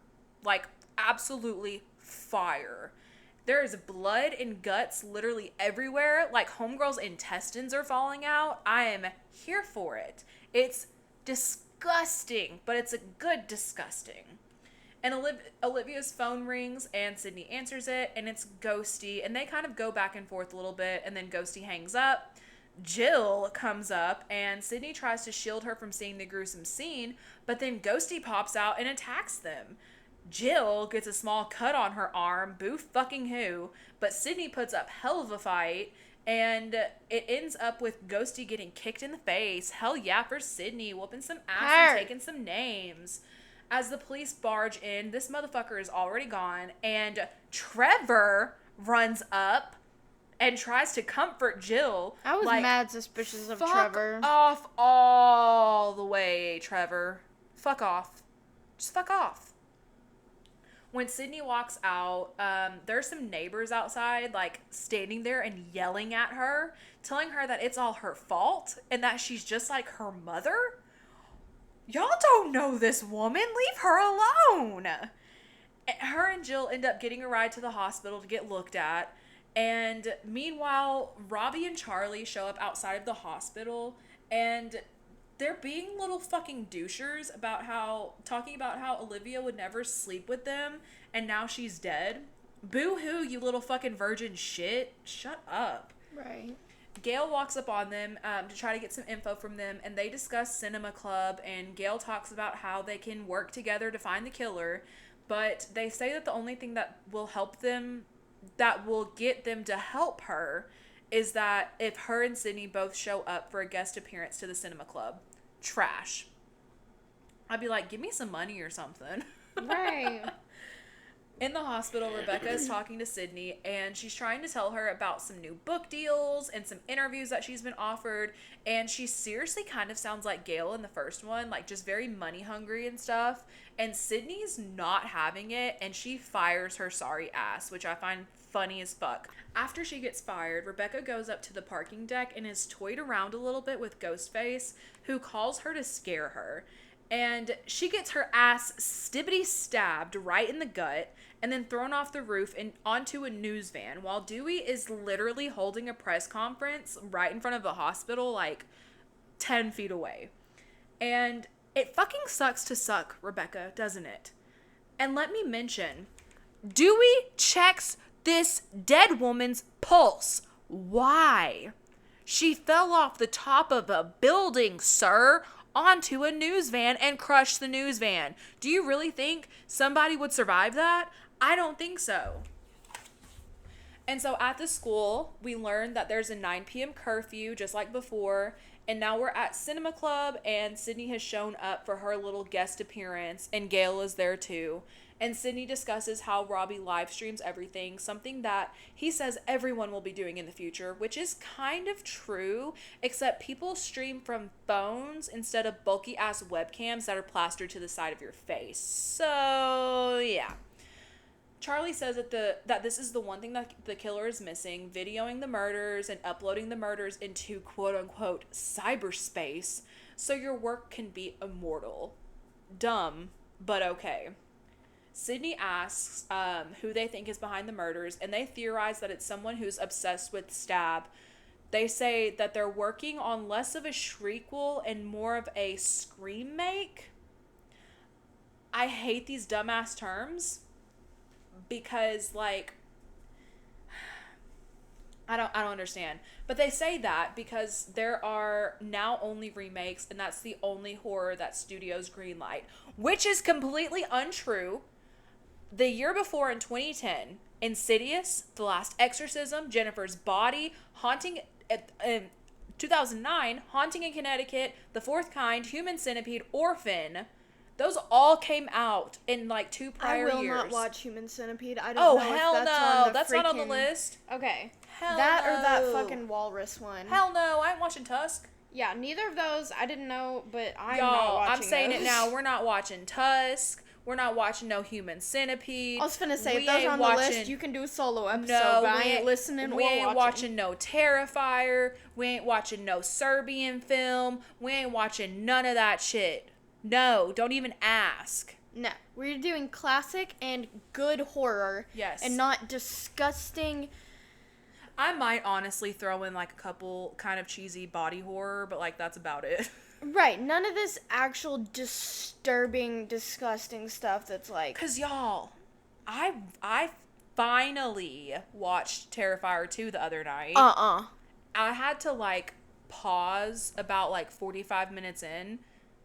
Like, absolutely fire. There is blood and guts literally everywhere. Like, Homegirl's intestines are falling out. I am here for it. It's disgusting, but it's a good disgusting. And Olivia's phone rings, and Sidney answers it, and it's Ghosty, and they kind of go back and forth a little bit, and then Ghosty hangs up. Jill comes up, and Sidney tries to shield her from seeing the gruesome scene, but then Ghosty pops out and attacks them. Jill gets a small cut on her arm, boo fucking who, but Sidney puts up hell of a fight, and it ends up with Ghosty getting kicked in the face. Hell yeah for Sidney, whooping some ass and taking some names. As the police barge in, this motherfucker is already gone, and Trevor runs up and tries to comfort Jill. I was mad suspicious of Trevor. Fuck off all the way, Trevor. Fuck off. Just fuck off. When Sidney walks out, there's some neighbors outside, like, standing there and yelling at her, telling her that it's all her fault and that she's just like her mother. Y'all don't know this woman. Leave her alone. Her and Jill end up getting a ride to the hospital to get looked at. And meanwhile, Robbie and Charlie show up outside of the hospital, and they're being little fucking douchers talking about how Olivia would never sleep with them, and now she's dead. Boo-hoo, you little fucking virgin shit. Shut up. Right. Gale walks up on them to try to get some info from them, and they discuss Cinema Club, and Gale talks about how they can work together to find the killer, but they say that the only thing that will get them to help her is that if her and Sidney both show up for a guest appearance to the Cinema Club. Trash. I'd be like, give me some money or something. Right. In the hospital, Rebecca is talking to Sidney, and she's trying to tell her about some new book deals and some interviews that she's been offered, and she seriously kind of sounds like Gale in the first one, like just very money hungry and stuff, and Sidney's not having it, and she fires her sorry ass, which I find funny as fuck. After she gets fired, Rebecca goes up to the parking deck and is toyed around a little bit with Ghostface, who calls her to scare her. And she gets her ass stibbity stabbed right in the gut and then thrown off the roof and onto a news van while Dewey is literally holding a press conference right in front of the hospital, like 10 feet away. And it fucking sucks to suck, Rebecca, doesn't it? And let me mention, Dewey checks this dead woman's pulse. Why? She fell off the top of a building, sir, onto a news van and crushed the news van. Do you really think somebody would survive that? I don't think so. And so at the school, we learned that there's a 9 p.m. curfew, just like before. And now we're at Cinema Club, and Sidney has shown up for her little guest appearance, and Gale is there too. And Sidney discusses how Robbie live streams everything, something that he says everyone will be doing in the future, which is kind of true, except people stream from phones instead of bulky ass webcams that are plastered to the side of your face. So, yeah. Charlie says that this is the one thing that the killer is missing, videoing the murders and uploading the murders into quote-unquote cyberspace so your work can be immortal. Dumb, but okay. Sidney asks who they think is behind the murders, and they theorize that it's someone who's obsessed with stab. They say that they're working on less of a shriekwell and more of a scream make. I hate these dumbass terms because, like, I don't understand. But they say that because there are now only remakes, and that's the only horror that studios greenlight, which is completely untrue. The year before, in 2010, Insidious, The Last Exorcism, Jennifer's Body, Haunting, 2009, Haunting in Connecticut, The Fourth Kind, Human Centipede, Orphan, those all came out in like 2 prior years. I will not watch Human Centipede. I don't know hell if that's no. on the That's not on the list. Okay. Hell that no. or that fucking walrus one. Hell no. I ain't watching Tusk. Yeah, neither of those. I didn't know, but I'm Y'all, not watching I'm saying those. it now. We're not watching Tusk. We're not watching no Human Centipede. I was finna say, We if those ain't are on the list, you can do a solo episode, No, but I we ain't listening We or ain't watching. watching no Terrifier. We ain't watching no Serbian film. We ain't watching none of that shit. No, don't even ask. No, we're doing classic and good horror. Yes. And not disgusting. I might honestly throw in like a couple kind of cheesy body horror, but like that's about it. Right, none of this actual disturbing, disgusting stuff that's like... Cause y'all, I finally watched Terrifier 2 the other night. I had to like pause about like 45 minutes in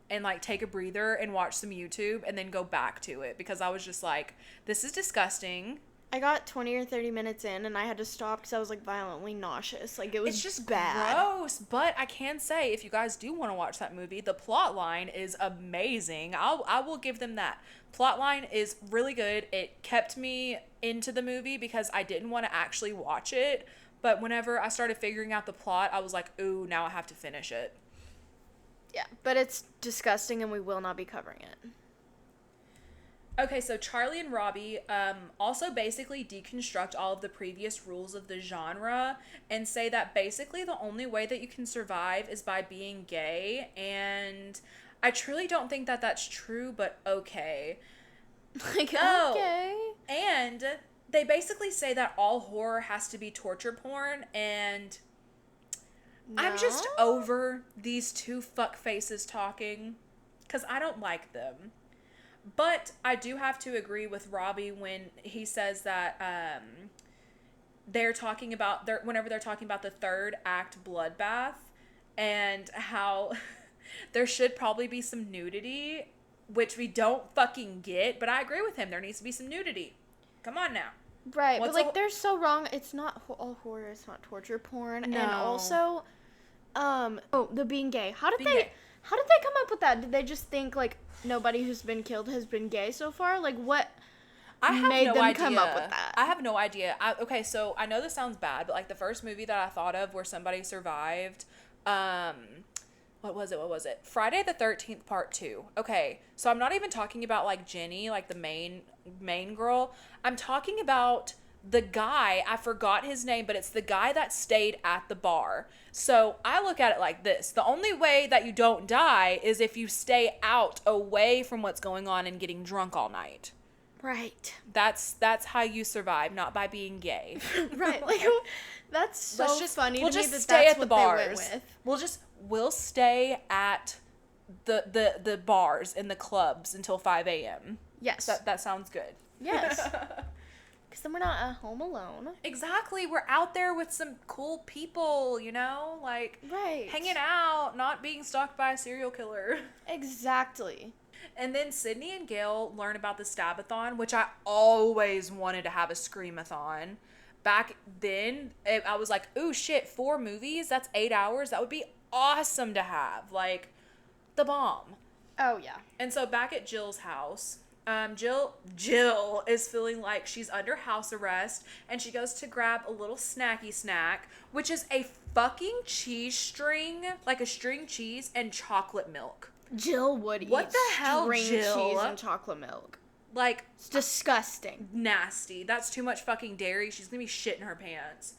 and like take a breather and watch some YouTube and then go back to it because I was just like, this is disgusting. I got 20 or 30 minutes in and I had to stop because I was like violently nauseous. Like it was It's just bad. gross. But I can say, if you guys do want to watch that movie, the plot line is amazing. I will give them that. Plot line is really good. It kept me into the movie because I didn't want to actually watch it. But whenever I started figuring out the plot, I was like, ooh, now I have to finish it. Yeah, but it's disgusting and we will not be covering it. Okay, so Charlie and Robbie also basically deconstruct all of the previous rules of the genre and say that basically the only way that you can survive is by being gay, and I truly don't think that that's true, but okay. Like, okay. And they basically say that all horror has to be torture porn, and I'm just over these two fuck faces talking because I don't like them. But I do have to agree with Robbie when he says that they're talking about whenever they're talking about the third act bloodbath and how there should probably be some nudity, which we don't fucking get. But I agree with him. There needs to be some nudity. Come on now. Right, but like they're so wrong. It's not all horror. It's not torture porn. No. And also, the being gay. How did Being they gay. come up with that? Did they just think like nobody who's been killed has been gay so far? Like what made them come up with that? I have no idea. Okay, so I know this sounds bad, but like the first movie that I thought of where somebody survived, what was it? Friday the 13th Part 2. Okay, so I'm not even talking about like Jenny, like the main girl. I'm talking about the guy, I forgot his name, but it's the guy that stayed at the bar. So I look at it like this. The only way that you don't die is if you stay out away from what's going on and getting drunk all night. Right. That's how you survive, not by being gay. Right. Like that's so funny We'll to me just that stay that's at the what bars. they went with. We'll stay at the bars and the clubs until 5 a.m. Yes. That sounds good. Yes. Because then we're not at home alone. Exactly. We're out there with some cool people, you know? Like, right. hanging out, not being stalked by a serial killer. Exactly. And then Sidney and Gale learn about the Stabathon, which I always wanted to have a Screamathon. Back then, I was like, ooh, shit, 4 movies? That's 8 hours? That would be awesome to have. Like, the bomb. Oh, yeah. And so back at Jill's house, Jill is feeling like she's under house arrest, and she goes to grab a little snacky snack, which is a fucking cheese string, like a string cheese and chocolate milk. Jill would eat What the hell, string Jill? cheese and chocolate milk. Like, It's disgusting. nasty. That's too much fucking dairy. She's gonna be shitting her pants.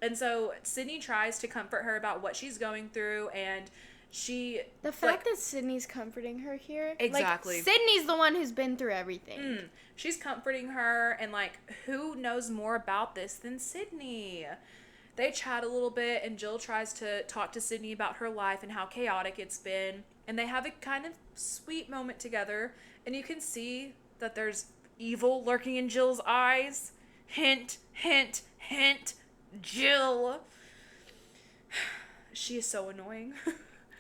And so Sidney tries to comfort her about what she's going through, and The fact that Sidney's comforting her here. Exactly. Like, Sidney's the one who's been through everything. she's comforting her, and like, who knows more about this than Sidney? They chat a little bit, and Jill tries to talk to Sidney about her life and how chaotic it's been, and they have a kind of sweet moment together, and you can see that there's evil lurking in Jill's eyes. Hint, hint, hint, Jill. She is so annoying.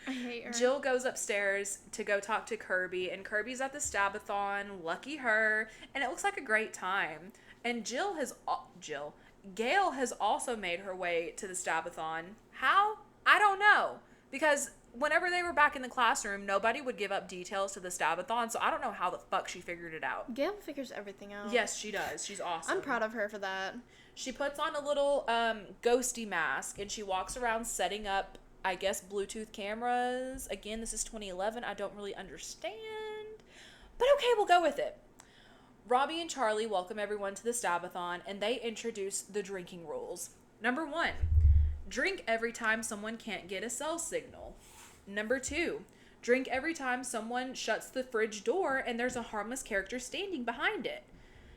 I hate her. Jill goes upstairs to go talk to Kirby, and Kirby's at the Stabathon. Lucky her, and it looks like a great time. And Gale has also made her way to the Stabathon. How? I don't know, because whenever they were back in the classroom, nobody would give up details to the Stabathon, so I don't know how the fuck she figured it out. Gale figures everything out. Yes, she does. She's awesome. I'm proud of her for that. She puts on a little ghosty mask, and she walks around setting up, I guess, Bluetooth cameras. Again, this is 2011. I don't really understand. But okay, we'll go with it. Robbie and Charlie welcome everyone to the Stabathon, and they introduce the drinking rules. Number 1, drink every time someone can't get a cell signal. Number 2, drink every time someone shuts the fridge door and there's a harmless character standing behind it.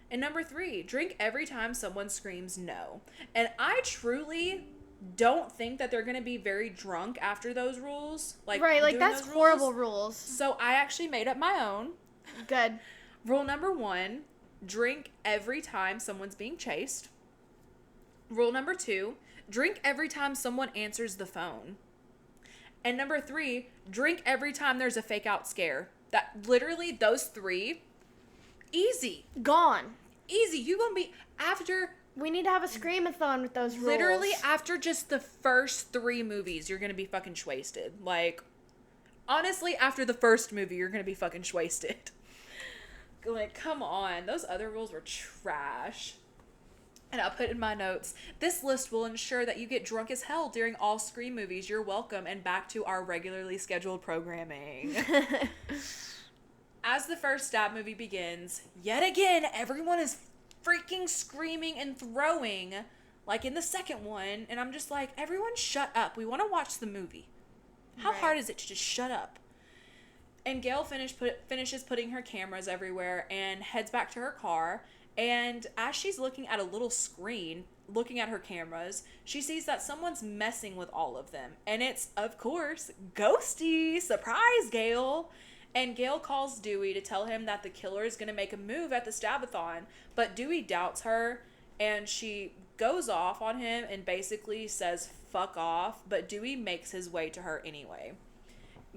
And number 3, drink every time someone screams no. And I truly don't think that they're going to be very drunk after those rules. Right, like, that's horrible rules. So I actually made up my own. Good. Rule number 1, drink every time someone's being chased. Rule number 2, drink every time someone answers the phone. And number 3, drink every time there's a fake out scare. That literally, those 3, easy. Gone. Easy. You gonna be after. We need to have a screamathon with those rules. Literally, after just the first 3 movies, you're gonna be fucking wasted. Like, honestly, after the first movie, you're gonna be fucking wasted. Like, come on. Those other rules were trash. And I'll put in my notes, this list will ensure that you get drunk as hell during all Scream movies. You're welcome, and back to our regularly scheduled programming. As the first Stab movie begins, yet again, everyone is freaking screaming and throwing, like in the second one, and I'm just like, everyone shut up. We want to watch the movie. How hard is it to just shut up? And Gale finishes putting her cameras everywhere and heads back to her car, and as she's looking at a little screen, looking at her cameras, she sees that someone's messing with all of them, and it's, of course, Ghosty. Surprise, Gale. And Gale calls Dewey to tell him that the killer is going to make a move at the Stabathon, but Dewey doubts her, and she goes off on him and basically says fuck off, but Dewey makes his way to her anyway.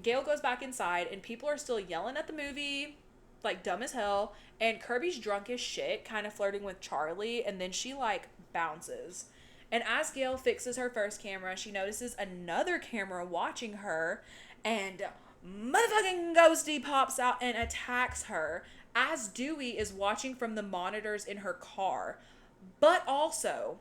Gale goes back inside, and people are still yelling at the movie, like dumb as hell, and Kirby's drunk as shit, kind of flirting with Charlie, and then she, like, bounces. And as Gale fixes her first camera, she notices another camera watching her, and motherfucking Ghosty pops out and attacks her as Dewey is watching from the monitors in her car. But also,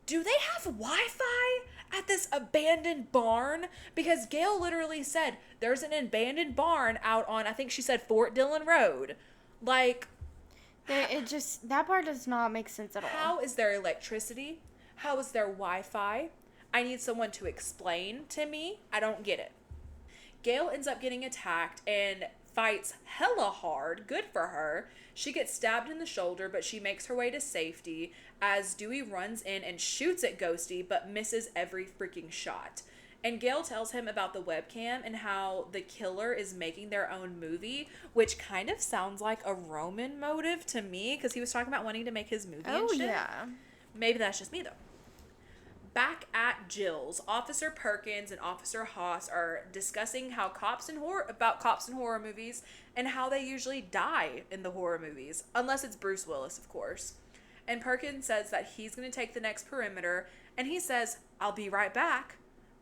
do they have Wi-Fi at this abandoned barn? Because Gale literally said there's an abandoned barn out on, I think she said, Fort Dillon Road. Like, that part does not make sense at all. how is there electricity? How is there Wi-Fi? I need someone to explain to me. I don't get it. Gale ends up getting attacked and fights hella hard. Good for her. She gets stabbed in the shoulder, but she makes her way to safety as Dewey runs in and shoots at Ghosty, but misses every freaking shot. And Gale tells him about the webcam and how the killer is making their own movie, which kind of sounds like a Roman motive to me, because he was talking about wanting to make his movie and shit. Yeah. Maybe that's just me, though. Back at Jill's, Officer Perkins and Officer Haas are discussing cops and horror movies and how they usually die in the horror movies, unless it's Bruce Willis, of course. And Perkins says that he's going to take the next perimeter, and he says, I'll be right back.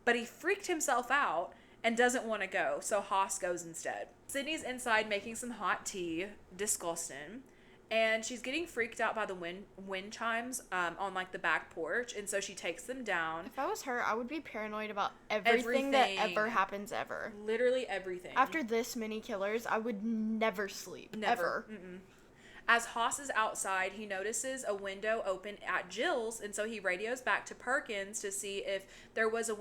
But he freaked himself out, and doesn't want to go, so Haas goes instead. Sidney's inside making some hot tea, disgusting, and she's getting freaked out by the wind chimes on like the back porch, and so she takes them down. If I was her, I would be paranoid about everything that ever happens ever. Literally everything. After this many killers, I would never sleep. Never. Ever. Mm-mm. As Haas is outside, he notices a window open at Jill's, and so he radios back to Perkins to see if there was a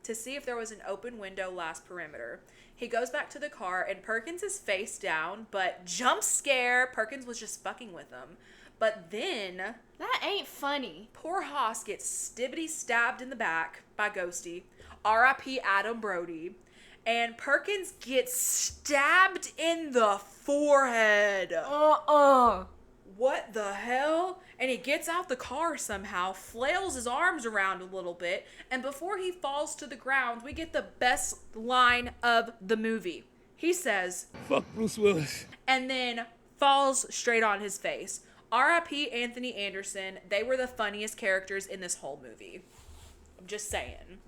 to see if there was an open window last perimeter. He goes back to the car, and Perkins is face down, but jump scare, Perkins was just fucking with him. But then That ain't funny. poor Haas gets stibbity stabbed in the back by Ghosty, R.I.P. Adam Brody. And Perkins gets stabbed in the forehead. What the hell? And he gets out the car somehow, flails his arms around a little bit, and before he falls to the ground, we get the best line of the movie. He says, "Fuck Bruce Willis." and then falls straight on his face. R.I.P. Anthony Anderson. They were the funniest characters in this whole movie. I'm just saying.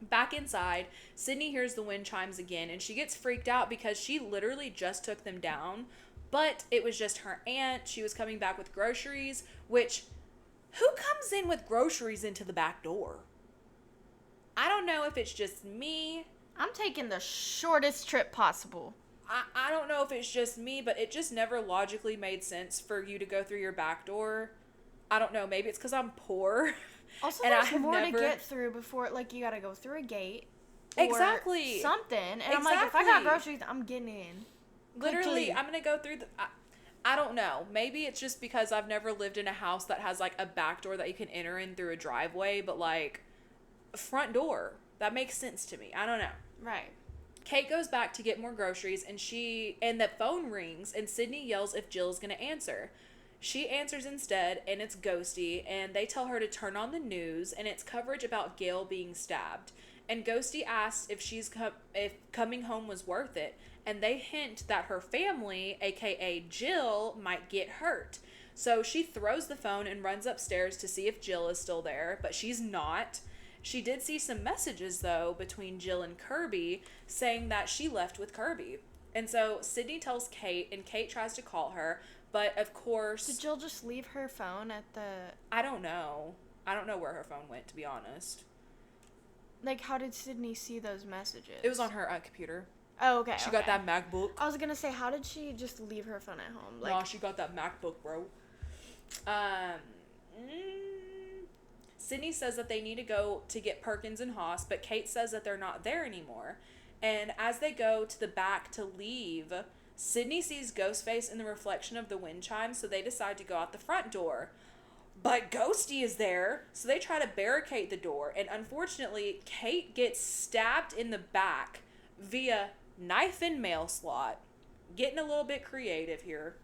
Back inside, Sidney hears the wind chimes again, and she gets freaked out because she literally just took them down, but it was just her aunt. She was coming back with groceries, which, who comes in with groceries into the back door? I don't know if it's just me. I'm taking the shortest trip possible. I don't know if it's just me, but it just never logically made sense for you to go through your back door. I don't know, maybe it's because I'm poor. Also, And I there's have more never- to get through before, like, you gotta go through a gate. Or Exactly. something. And I'm like, if I got Exactly. groceries, I'm getting in. Literally, Quickly. I'm gonna go through I don't know. Maybe it's just because I've never lived in a house that has like a back door that you can enter in through a driveway, but like a front door. That makes sense to me. I don't know. Right. Kate goes back to get more groceries, and the phone rings, and Sidney yells if Jill's gonna answer. She answers instead, and it's Ghosty, and they tell her to turn on the news, and it's coverage about Gale being stabbed. And Ghosty asks if if coming home was worth it, and they hint that her family, aka Jill, might get hurt. So she throws the phone and runs upstairs to see if Jill is still there, but she's not. She did see some messages, though, between Jill and Kirby, saying that she left with Kirby. And so Sidney tells Kate, and Kate tries to call her, but of course... Did Jill just leave her phone at the... I don't know. I don't know where her phone went, to be honest. Like, how did Sidney see those messages? It was on her computer. Oh, okay. She got that MacBook. I was gonna say, how did she just leave her phone at home? Like, No, she got that MacBook, bro. Sidney says that they need to go to get Perkins and Haas, but Kate says that they're not there anymore. And as they go to the back to leave, Sidney sees Ghostface in the reflection of the wind chimes, so they decide to go out the front door. But Ghosty is there, so they try to barricade the door, and unfortunately, Kate gets stabbed in the back via knife and mail slot. Getting a little bit creative here.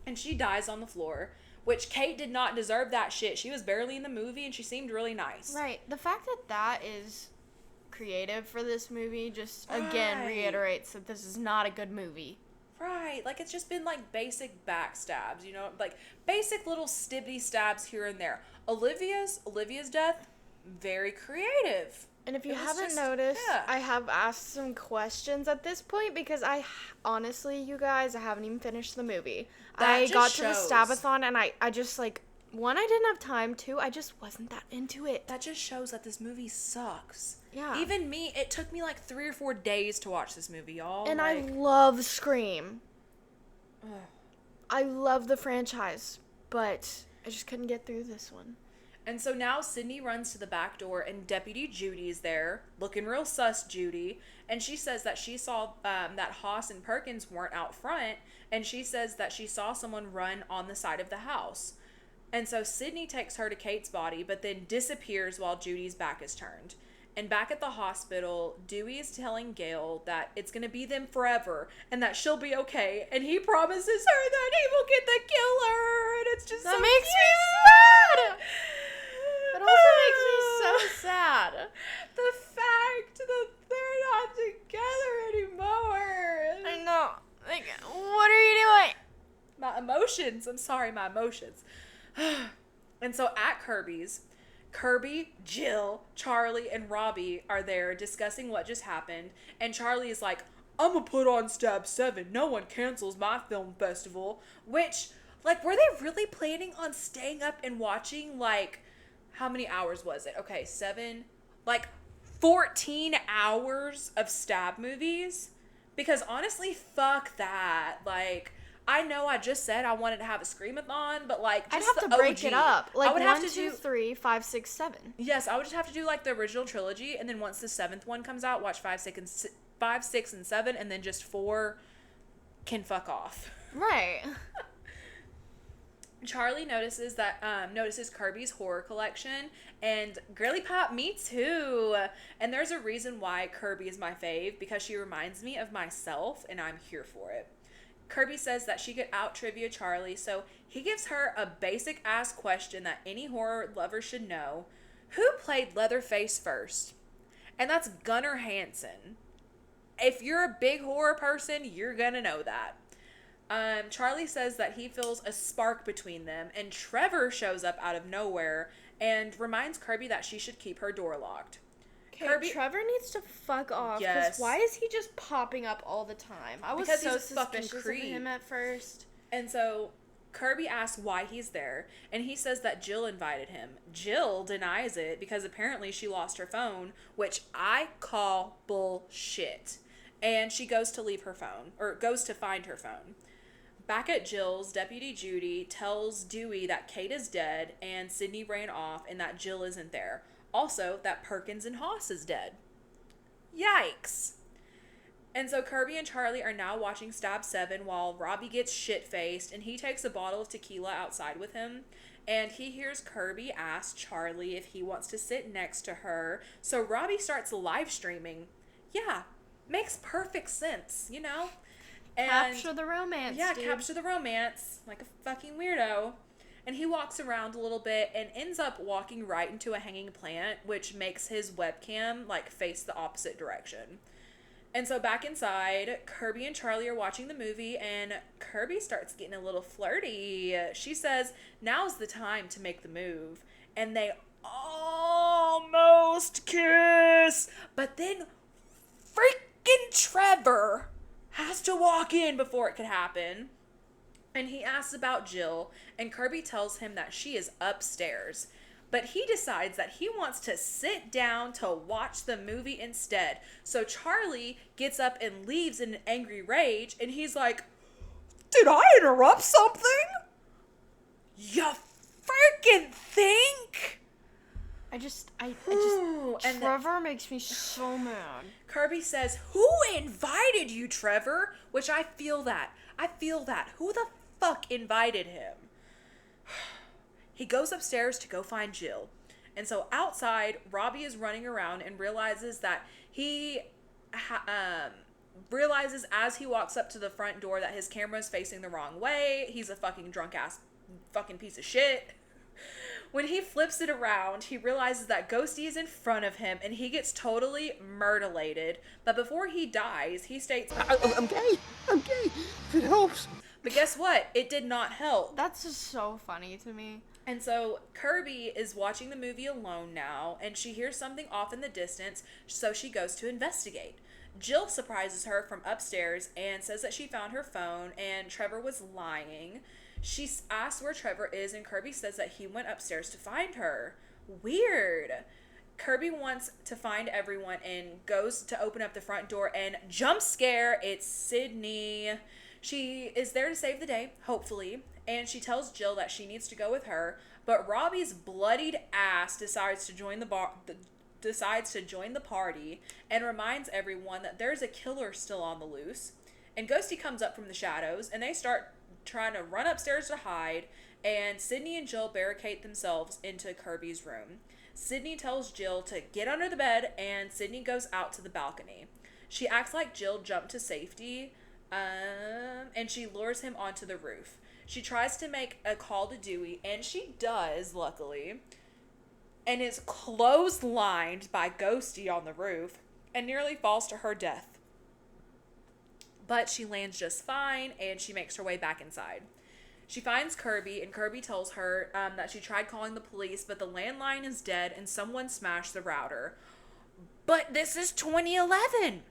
And she dies on the floor, which Kate did not deserve that shit. She was barely in the movie, and she seemed really nice. right. The fact that that is creative for this movie just, again, Right. reiterates that this is not a good movie. Right, like it's just been like basic backstabs, you know, like basic little stibbity stabs here and there. Olivia's death, very creative. And if you It was haven't just- noticed, yeah. I have asked some questions at this point because honestly, you guys, I haven't even finished the movie. That I just got to the shows. Stabathon and I just like, one, I didn't have time, two, I just wasn't that into it. That just shows that this movie sucks. Yeah. Even me, it took me like 3 or 4 days to watch this movie, y'all. And I like, love Scream. ugh. I love the franchise, but I just couldn't get through this one. And so now Sidney runs to the back door, and Deputy Judy is there, looking real sus, Judy. And she says that she saw that Haas and Perkins weren't out front, and she says that she saw someone run on the side of the house. And so Sidney takes her to Kate's body, but then disappears while Judy's back is turned. And back at the hospital, Dewey is telling Gale that it's going to be them forever, and that she'll be okay. And he promises her that he will get the killer, and it's just That so makes cute. me sad! It also makes me so sad. The fact that they're not together anymore. I know. Like, what are you doing? My emotions. I'm sorry, my emotions. And so at Kirby's, Kirby, Jill, Charlie, and Robbie are there discussing what just happened, and Charlie is like, I'm gonna put on Stab 7. No one cancels my film festival. Which, like, were they really planning on staying up and watching, like, how many hours was it? Okay, 7, like, 14 hours of Stab movies? Because honestly, fuck that. Like, I know I just said I wanted to have a Scream-a-thon, but like, I'd just have to the break OG. it up. Like, I would 1, have to 2, do 3, 5, 6, 7. Yes, I would just have to do like the original trilogy, and then once the 7th one comes out, watch 5, 6, and 7, and then just 4 can fuck off. Right. Charlie notices Kirby's horror collection, and Girly Pop, me too. And there's a reason why Kirby is my fave, because she reminds me of myself, and I'm here for it. Kirby says that she could out-trivia Charlie, so he gives her a basic-ass question that any horror lover should know. Who played Leatherface first? And that's Gunnar Hansen. If you're a big horror person, you're gonna know that. Charlie says that he feels a spark between them, and Trevor shows up out of nowhere and reminds Kirby that she should keep her door locked. Okay, Trevor needs to fuck off. Yes. Because why is he just popping up all the time? I was Because so he's a fucking suspicious creep. of him at first. And so Kirby asks why he's there, and he says that Jill invited him. Jill denies it because apparently she lost her phone, which I call bullshit. And she goes to leave her phone, or goes to find her phone. Back at Jill's, Deputy Judy tells Dewey that Kate is dead and Sidney ran off and that Jill isn't there. Also, that Perkins and Haas is dead. Yikes. And so Kirby and Charlie are now watching Stab 7 while Robbie gets shit-faced, and he takes a bottle of tequila outside with him. And he hears Kirby ask Charlie if he wants to sit next to her. So Robbie starts live streaming. Yeah, makes perfect sense, you know? And Capture the romance, yeah, dude. capture the romance, like a fucking weirdo. And he walks around a little bit and ends up walking right into a hanging plant, which makes his webcam, like, face the opposite direction. And so back inside, Kirby and Charlie are watching the movie, and Kirby starts getting a little flirty. She says, now's the time to make the move. And they almost kiss. But then freaking Trevor has to walk in before it could happen. And he asks about Jill, and Kirby tells him that she is upstairs. But he decides that he wants to sit down to watch the movie instead. So Charlie gets up and leaves in an angry rage, and he's like, did I interrupt something? You freaking think? And Trevor makes me so mad. Kirby says, who invited you, Trevor? Which I feel that. Who the fuck invited him? He goes upstairs to go find Jill. And so outside, Robbie is running around and realizes that realizes as he walks up to the front door that his camera is facing the wrong way. He's a fucking drunk ass fucking piece of shit. When he flips it around, he realizes that Ghosty is in front of him, and he gets totally murderlated. But before he dies, he states, I'm gay. If it helps. But guess what? It did not help. That's just so funny to me. And so Kirby is watching the movie alone now, and she hears something off in the distance, so she goes to investigate. Jill surprises her from upstairs and says that she found her phone and Trevor was lying. She asks where Trevor is, and Kirby says that he went upstairs to find her. Weird. Kirby wants to find everyone and goes to open up the front door, and jump scare, it's Sidney. She is there to save the day, hopefully, and she tells Jill that she needs to go with her, but Robbie's bloodied ass decides to join the party and reminds everyone that there's a killer still on the loose. And Ghosty comes up from the shadows, and they start trying to run upstairs to hide, and Sidney and Jill barricade themselves into Kirby's room. Sidney tells Jill to get under the bed, and Sidney goes out to the balcony. She acts like Jill jumped to safety, and she lures him onto the roof. She tries to make a call to Dewey, and she does, luckily, and is clotheslined by Ghosty on the roof and nearly falls to her death. But she lands just fine, and she makes her way back inside. She finds Kirby, and Kirby tells her that she tried calling the police, but the landline is dead and someone smashed the router. But this is 2011.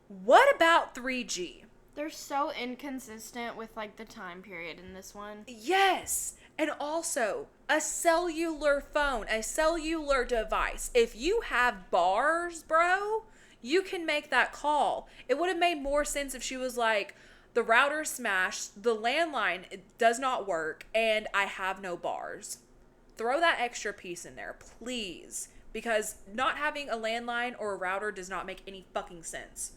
What about 3G? They're so inconsistent with, like, the time period in this one. Yes. And also, a cellular phone, a cellular device. If you have bars, bro, you can make that call. It would have made more sense if she was like, the router smashed, the landline does not work, and I have no bars. Throw that extra piece in there, please. Because not having a landline or a router does not make any fucking sense.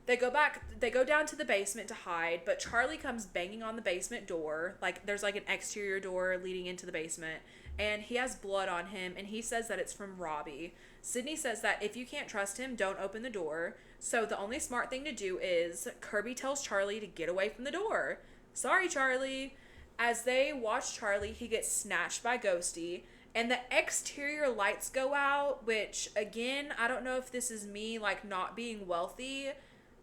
They go down to the basement to hide, but Charlie comes banging on the basement door. Like, there's like an exterior door leading into the basement, and he has blood on him, and he says that it's from Robbie. Sidney says that if you can't trust him, don't open the door. So the only smart thing to do is Kirby tells Charlie to get away from the door. Sorry, Charlie. As they watch Charlie, he gets snatched by Ghosty, and the exterior lights go out, which, again, I don't know if this is me, like, not being wealthy.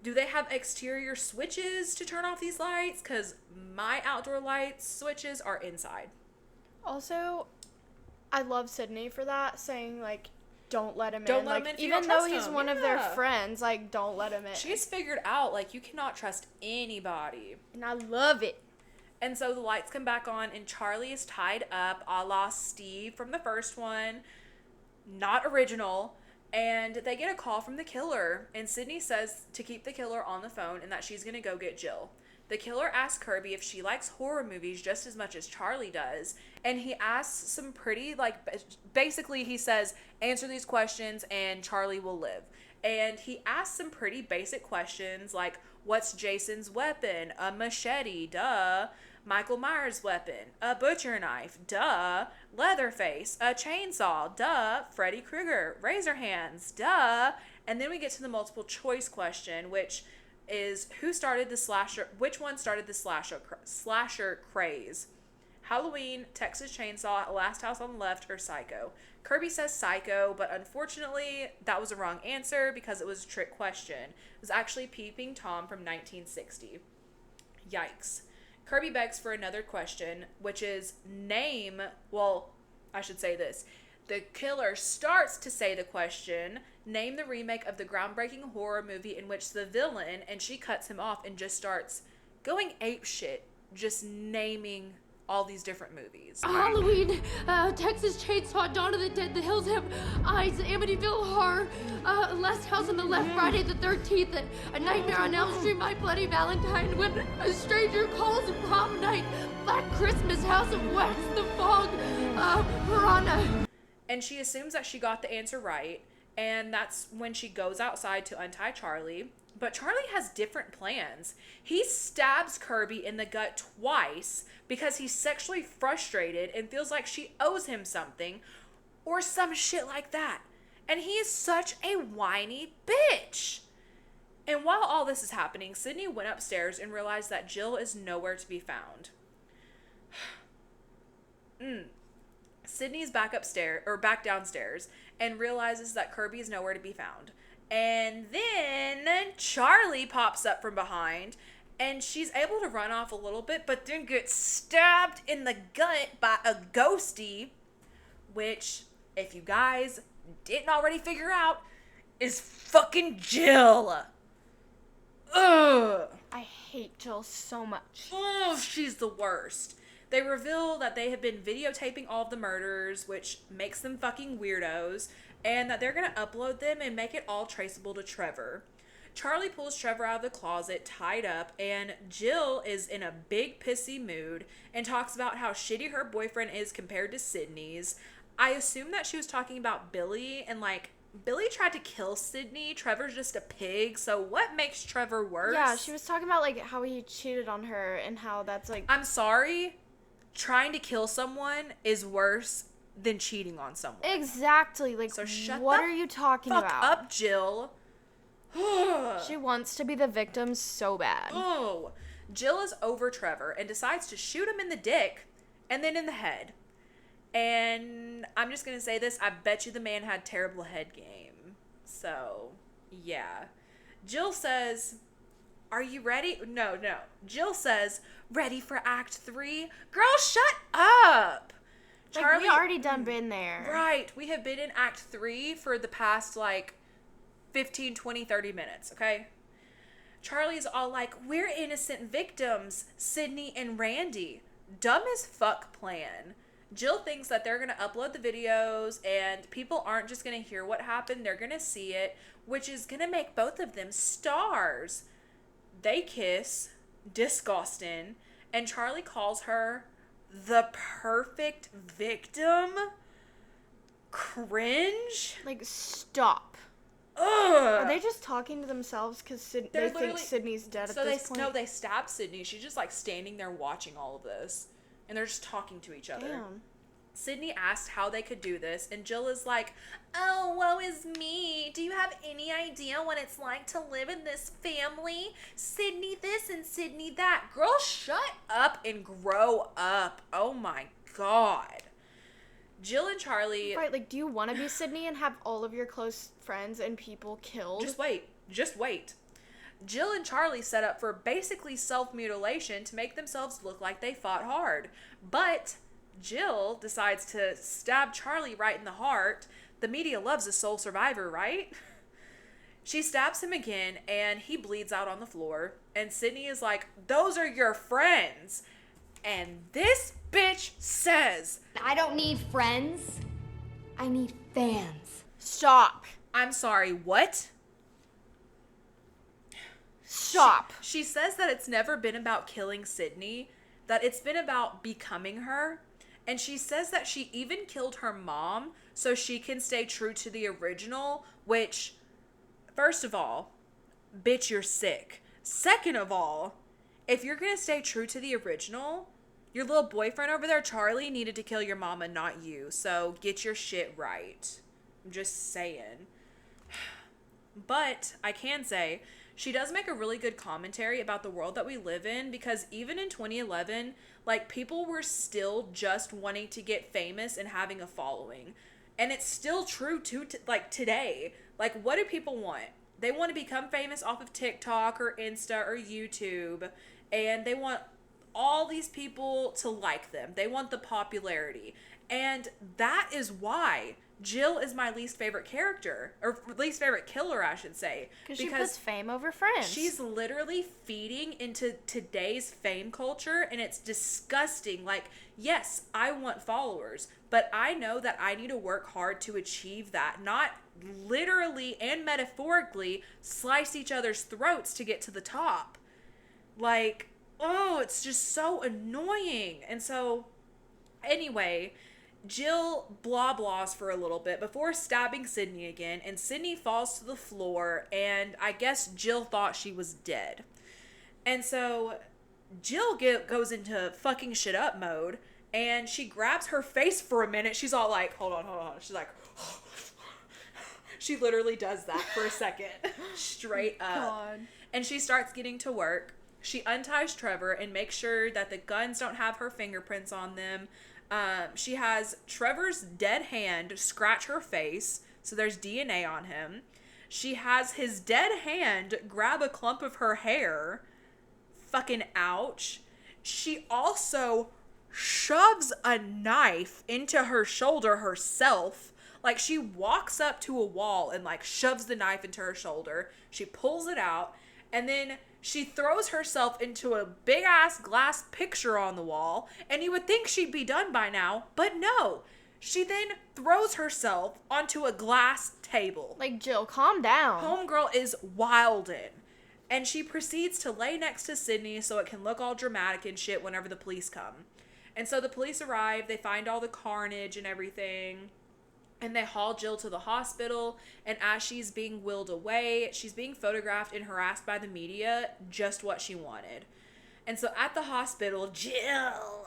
Do they have exterior switches to turn off these lights? Because my outdoor lights switches are inside. Also, I love Sidney for that, saying, like, don't let him in. Don't let like, him in if you even don't though trust he's him. one of their Yeah. friends, like, don't let him in. She's figured out, like, you cannot trust anybody. And I love it. And so the lights come back on, and Charlie is tied up a la Steve from the first one. Not original. And they get a call from the killer, and Sidney says to keep the killer on the phone and that she's going to go get Jill. The killer asks Kirby if she likes horror movies just as much as Charlie does, and he asks some pretty, like, basically he says, answer these questions and Charlie will live. And he asks some pretty basic questions like, what's Jason's weapon? A machete, duh. Michael Myers' weapon, a butcher knife, duh. Leatherface, a chainsaw, duh. Freddy Krueger, razor hands, duh. And then we get to the multiple choice question, which is which one started the slasher craze? Halloween, Texas Chainsaw, Last House on the Left, or Psycho? Kirby says Psycho, but unfortunately that was a wrong answer because it was a trick question. It was actually Peeping Tom from 1960. Yikes. Kirby begs for another question, which is I should say this. The killer starts to say the question, name the remake of the groundbreaking horror movie in which the villain, and she cuts him off and just starts going apeshit, just naming all these different movies. Halloween, Texas Chainsaw, Dawn of the Dead, The Hills Have Eyes, Amityville Horror, Last House on the Left, Friday the 13th, and A Nightmare on Elm Street, My Bloody Valentine, When a Stranger Calls, Prom Night, Black Christmas, House of Wax, The Fog, Piranha. And she assumes that she got the answer right, and that's when she goes outside to untie Charlie. But Charlie has different plans. He stabs Kirby in the gut twice because he's sexually frustrated and feels like she owes him something or some shit like that. And he is such a whiny bitch. And while all this is happening, Sidney went upstairs and realized that Jill is nowhere to be found. Sidney's back downstairs and realizes that Kirby is nowhere to be found. And then Charlie pops up from behind, and she's able to run off a little bit, but then gets stabbed in the gut by a ghosty, which, if you guys didn't already figure out, is fucking Jill. Ugh. I hate Jill so much. Oh, she's the worst. They reveal that they have been videotaping all of the murders, which makes them fucking weirdos, and that they're going to upload them and make it all traceable to Trevor. Charlie pulls Trevor out of the closet, tied up, and Jill is in a big pissy mood and talks about how shitty her boyfriend is compared to Sidney's. I assume that she was talking about Billy, and like, Billy tried to kill Sidney. Trevor's just a pig, so what makes Trevor worse? Yeah, she was talking about, like, how he cheated on her and how that's, like... I'm sorry, trying to kill someone is worse than cheating on someone. Exactly. Like, So shut what the are you talking fuck about? up, Jill. She wants to be the victim so bad. Oh, Jill is over Trevor and decides to shoot him in the dick and then in the head. And I'm just going to say this. I bet you the man had terrible head game. So, yeah. Jill says, Are you ready? No. Jill says, ready for Act 3? Girl, shut up. Like, we already done been there. Right. We have been in Act 3 for the past, 15, 20, 30 minutes, okay? Charlie's all like, we're innocent victims, Sidney and Randy. Dumb as fuck plan. Jill thinks that they're going to upload the videos and people aren't just going to hear what happened. They're going to see it, which is going to make both of them stars. They kiss, disgusting, and Charlie calls her the perfect victim. Cringe. Like, stop. Ugh. Are they just talking to themselves because they think Sidney's dead at this point? No, they stab Sidney. She's just standing there watching all of this. And they're just talking to each other. Damn. Sidney asked how they could do this, and Jill is like, oh, woe is me. Do you have any idea what it's like to live in this family? Sidney this and Sidney that. Girl, shut up and grow up. Oh my God. Jill and Charlie... Right, like, do you want to be Sidney and have all of your close friends and people killed? Just wait. Jill and Charlie set up for basically self-mutilation to make themselves look like they fought hard. But Jill decides to stab Charlie right in the heart. The media loves a sole survivor, right? She stabs him again, and he bleeds out on the floor. And Sidney is like, those are your friends. And this bitch says, I don't need friends. I need fans. Stop. I'm sorry, what? Stop. She says that it's never been about killing Sidney, that it's been about becoming her. And she says that she even killed her mom so she can stay true to the original, which, first of all, bitch, you're sick. Second of all, if you're going to stay true to the original, your little boyfriend over there, Charlie, needed to kill your mama, not you. So get your shit right. I'm just saying. But I can say she does make a really good commentary about the world that we live in, because even in 2011, people were still just wanting to get famous and having a following. And it's still true to today. What do people want? They want to become famous off of TikTok or Insta or YouTube, and they want all these people to like them. They want the popularity. And that is why Jill is my least favorite character, or least favorite killer, I should say. Because she puts fame over friends. She's literally feeding into today's fame culture, and it's disgusting. Yes, I want followers, but I know that I need to work hard to achieve that, not literally and metaphorically slice each other's throats to get to the top. It's just so annoying. And so, anyway, Jill blah-blahs for a little bit before stabbing Sidney again, and Sidney falls to the floor, and I guess Jill thought she was dead. And so Jill goes into fucking shit up mode, and she grabs her face for a minute. She's all like, hold on. She's like, she literally does that for a second. Straight up. God. And she starts getting to work. She unties Trevor and makes sure that the guns don't have her fingerprints on them. She has Trevor's dead hand scratch her face, so there's DNA on him. She has his dead hand grab a clump of her hair. Fucking ouch. She also shoves a knife into her shoulder herself. She walks up to a wall and shoves the knife into her shoulder. She pulls it out, and then she throws herself into a big ass glass picture on the wall, and you would think she'd be done by now, but no. She then throws herself onto a glass table. Jill, calm down. Homegirl is wildin'. And she proceeds to lay next to Sidney so it can look all dramatic and shit whenever the police come. And so the police arrive, they find all the carnage and everything, and they haul Jill to the hospital, and as she's being wheeled away, she's being photographed and harassed by the media, just what she wanted. And so at the hospital, Jill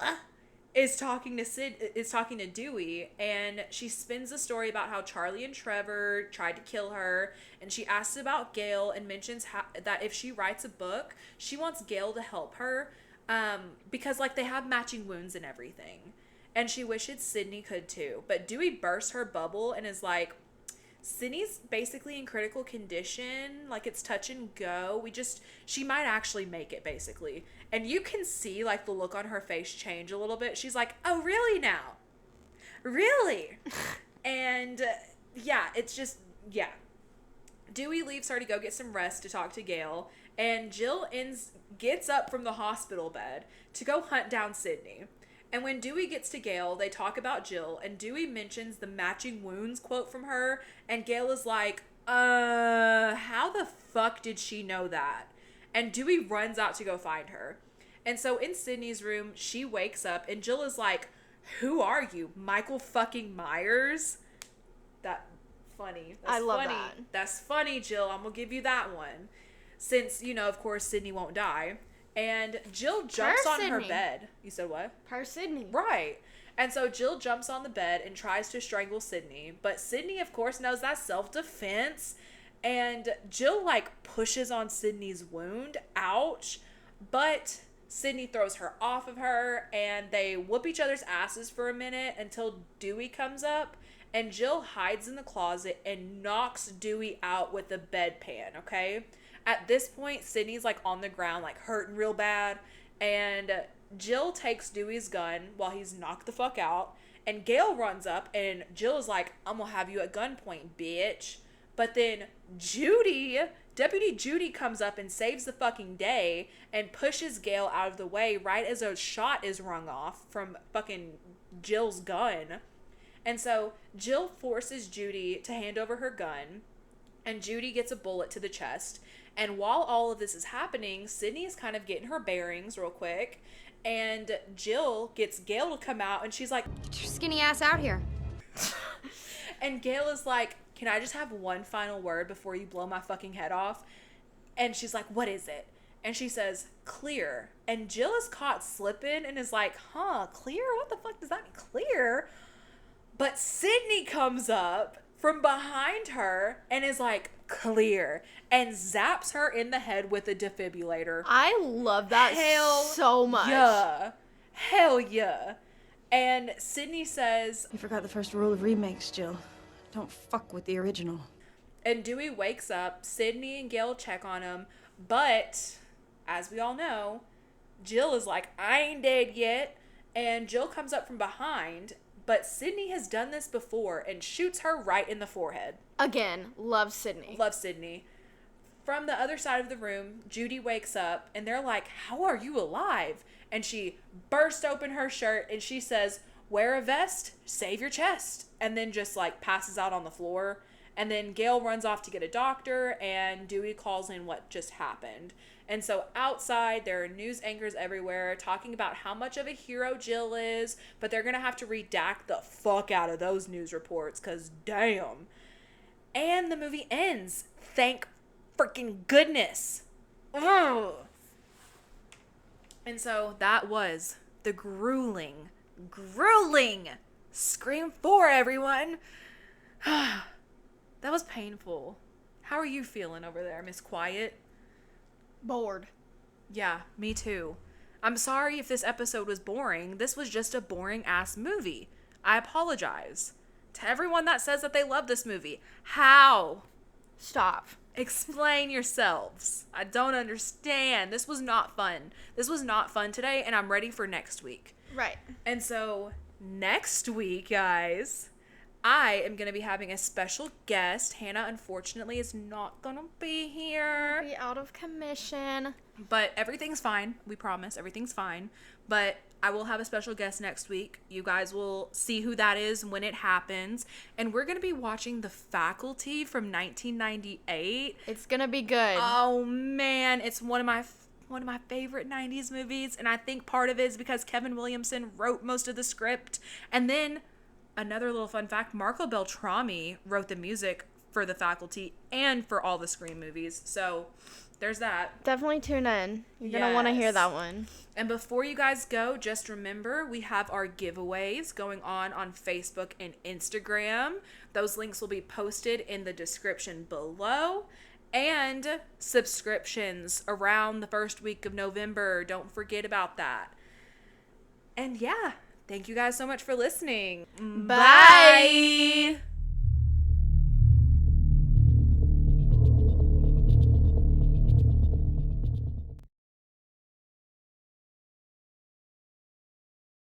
is talking to Dewey, and she spins a story about how Charlie and Trevor tried to kill her, and she asks about Gale and mentions that if she writes a book, she wants Gale to help her, because they have matching wounds and everything. And she wishes Sidney could too. But Dewey bursts her bubble and is like, Sidney's basically in critical condition. Like, it's touch and go. She might actually make it, basically. And you can see, like, the look on her face change a little bit. She's like, oh, really now? Really? And, yeah, it's just, yeah. Dewey leaves her to go get some rest to talk to Gale. And Jill gets up from the hospital bed to go hunt down Sidney. And when Dewey gets to Gale, they talk about Jill, and Dewey mentions the matching wounds quote from her, and Gale is like, how the fuck did she know that? And Dewey runs out to go find her. And so in Sidney's room, she wakes up, and Jill is like, who are you, Michael fucking Myers? That, funny. That's I love funny. that. That's funny, Jill. I'm gonna give you that one. Since, of course, Sidney won't die. And Jill jumps on her bed. You said what? Per Sidney. Right. And so Jill jumps on the bed and tries to strangle Sidney. But Sidney, of course, knows that's self-defense. And Jill, like, pushes on Sidney's wound. Ouch. But Sidney throws her off of her. And they whoop each other's asses for a minute until Dewey comes up. And Jill hides in the closet and knocks Dewey out with a bedpan, okay? At this point, Sidney's, like, on the ground, like, hurting real bad. And Jill takes Dewey's gun while he's knocked the fuck out. And Gale runs up, and Jill is like, I'm gonna have you at gunpoint, bitch. But then Deputy Judy comes up and saves the fucking day and pushes Gale out of the way right as a shot is rung off from fucking Jill's gun. And so Jill forces Judy to hand over her gun. And Judy gets a bullet to the chest. And while all of this is happening, Sidney is kind of getting her bearings real quick. And Jill gets Gale to come out, and she's like, Get your skinny ass out here. and Gale is like, can I just have one final word before you blow my fucking head off? And she's like, what is it? And she says, clear. And Jill is caught slipping and is like, clear? What the fuck does that mean, clear? But Sidney comes up from behind her and is like, clear, and zaps her in the head with a defibrillator. I love that so much. Yeah. Hell yeah. And Sidney says, You forgot the first rule of remakes, Jill. Don't fuck with the original. and Dewey wakes up. Sidney and Gale check on him, but as we all know, Jill is like, I ain't dead yet. And Jill comes up from behind, but Sidney has done this before and shoots her right in the forehead. Again, love Sidney. Love Sidney. From the other side of the room, Judy wakes up and they're like, how are you alive? And she bursts open her shirt and she says, wear a vest, save your chest. And then just like passes out on the floor. And then Gale runs off to get a doctor and Dewey calls in what just happened. And so outside, there are news anchors everywhere talking about how much of a hero Jill is, but they're going to have to redact the fuck out of those news reports because damn. And the movie ends. Thank freaking goodness. Ugh. And so that was the grueling Scream 4, everyone. That was painful. How are you feeling over there, Miss Quiet? Bored. Yeah, me too. I'm sorry if this episode was boring. This was just a boring ass movie. I apologize. To everyone that says that they love this movie. How? Stop. Explain yourselves. I don't understand. This was not fun. This was not fun today, and I'm ready for next week. Right. And so, next week, guys, I am going to be having a special guest. Hannah, unfortunately, is not going to be here. Be out of commission. But everything's fine. We promise. Everything's fine. But I will have a special guest next week. You guys will see who that is when it happens. And we're going to be watching The Faculty from 1998. It's going to be good. Oh, man. It's one of my favorite 90s movies. And I think part of it is because Kevin Williamson wrote most of the script. And then another little fun fact, Marco Beltrami wrote the music for The Faculty and for all the Scream movies. So there's that. Definitely tune in. You're going to want to hear Yes. that one. And before you guys go, just remember we have our giveaways going on Facebook and Instagram. Those links will be posted in the description below. And subscriptions around the first week of November. Don't forget about that. And yeah, thank you guys so much for listening. Bye.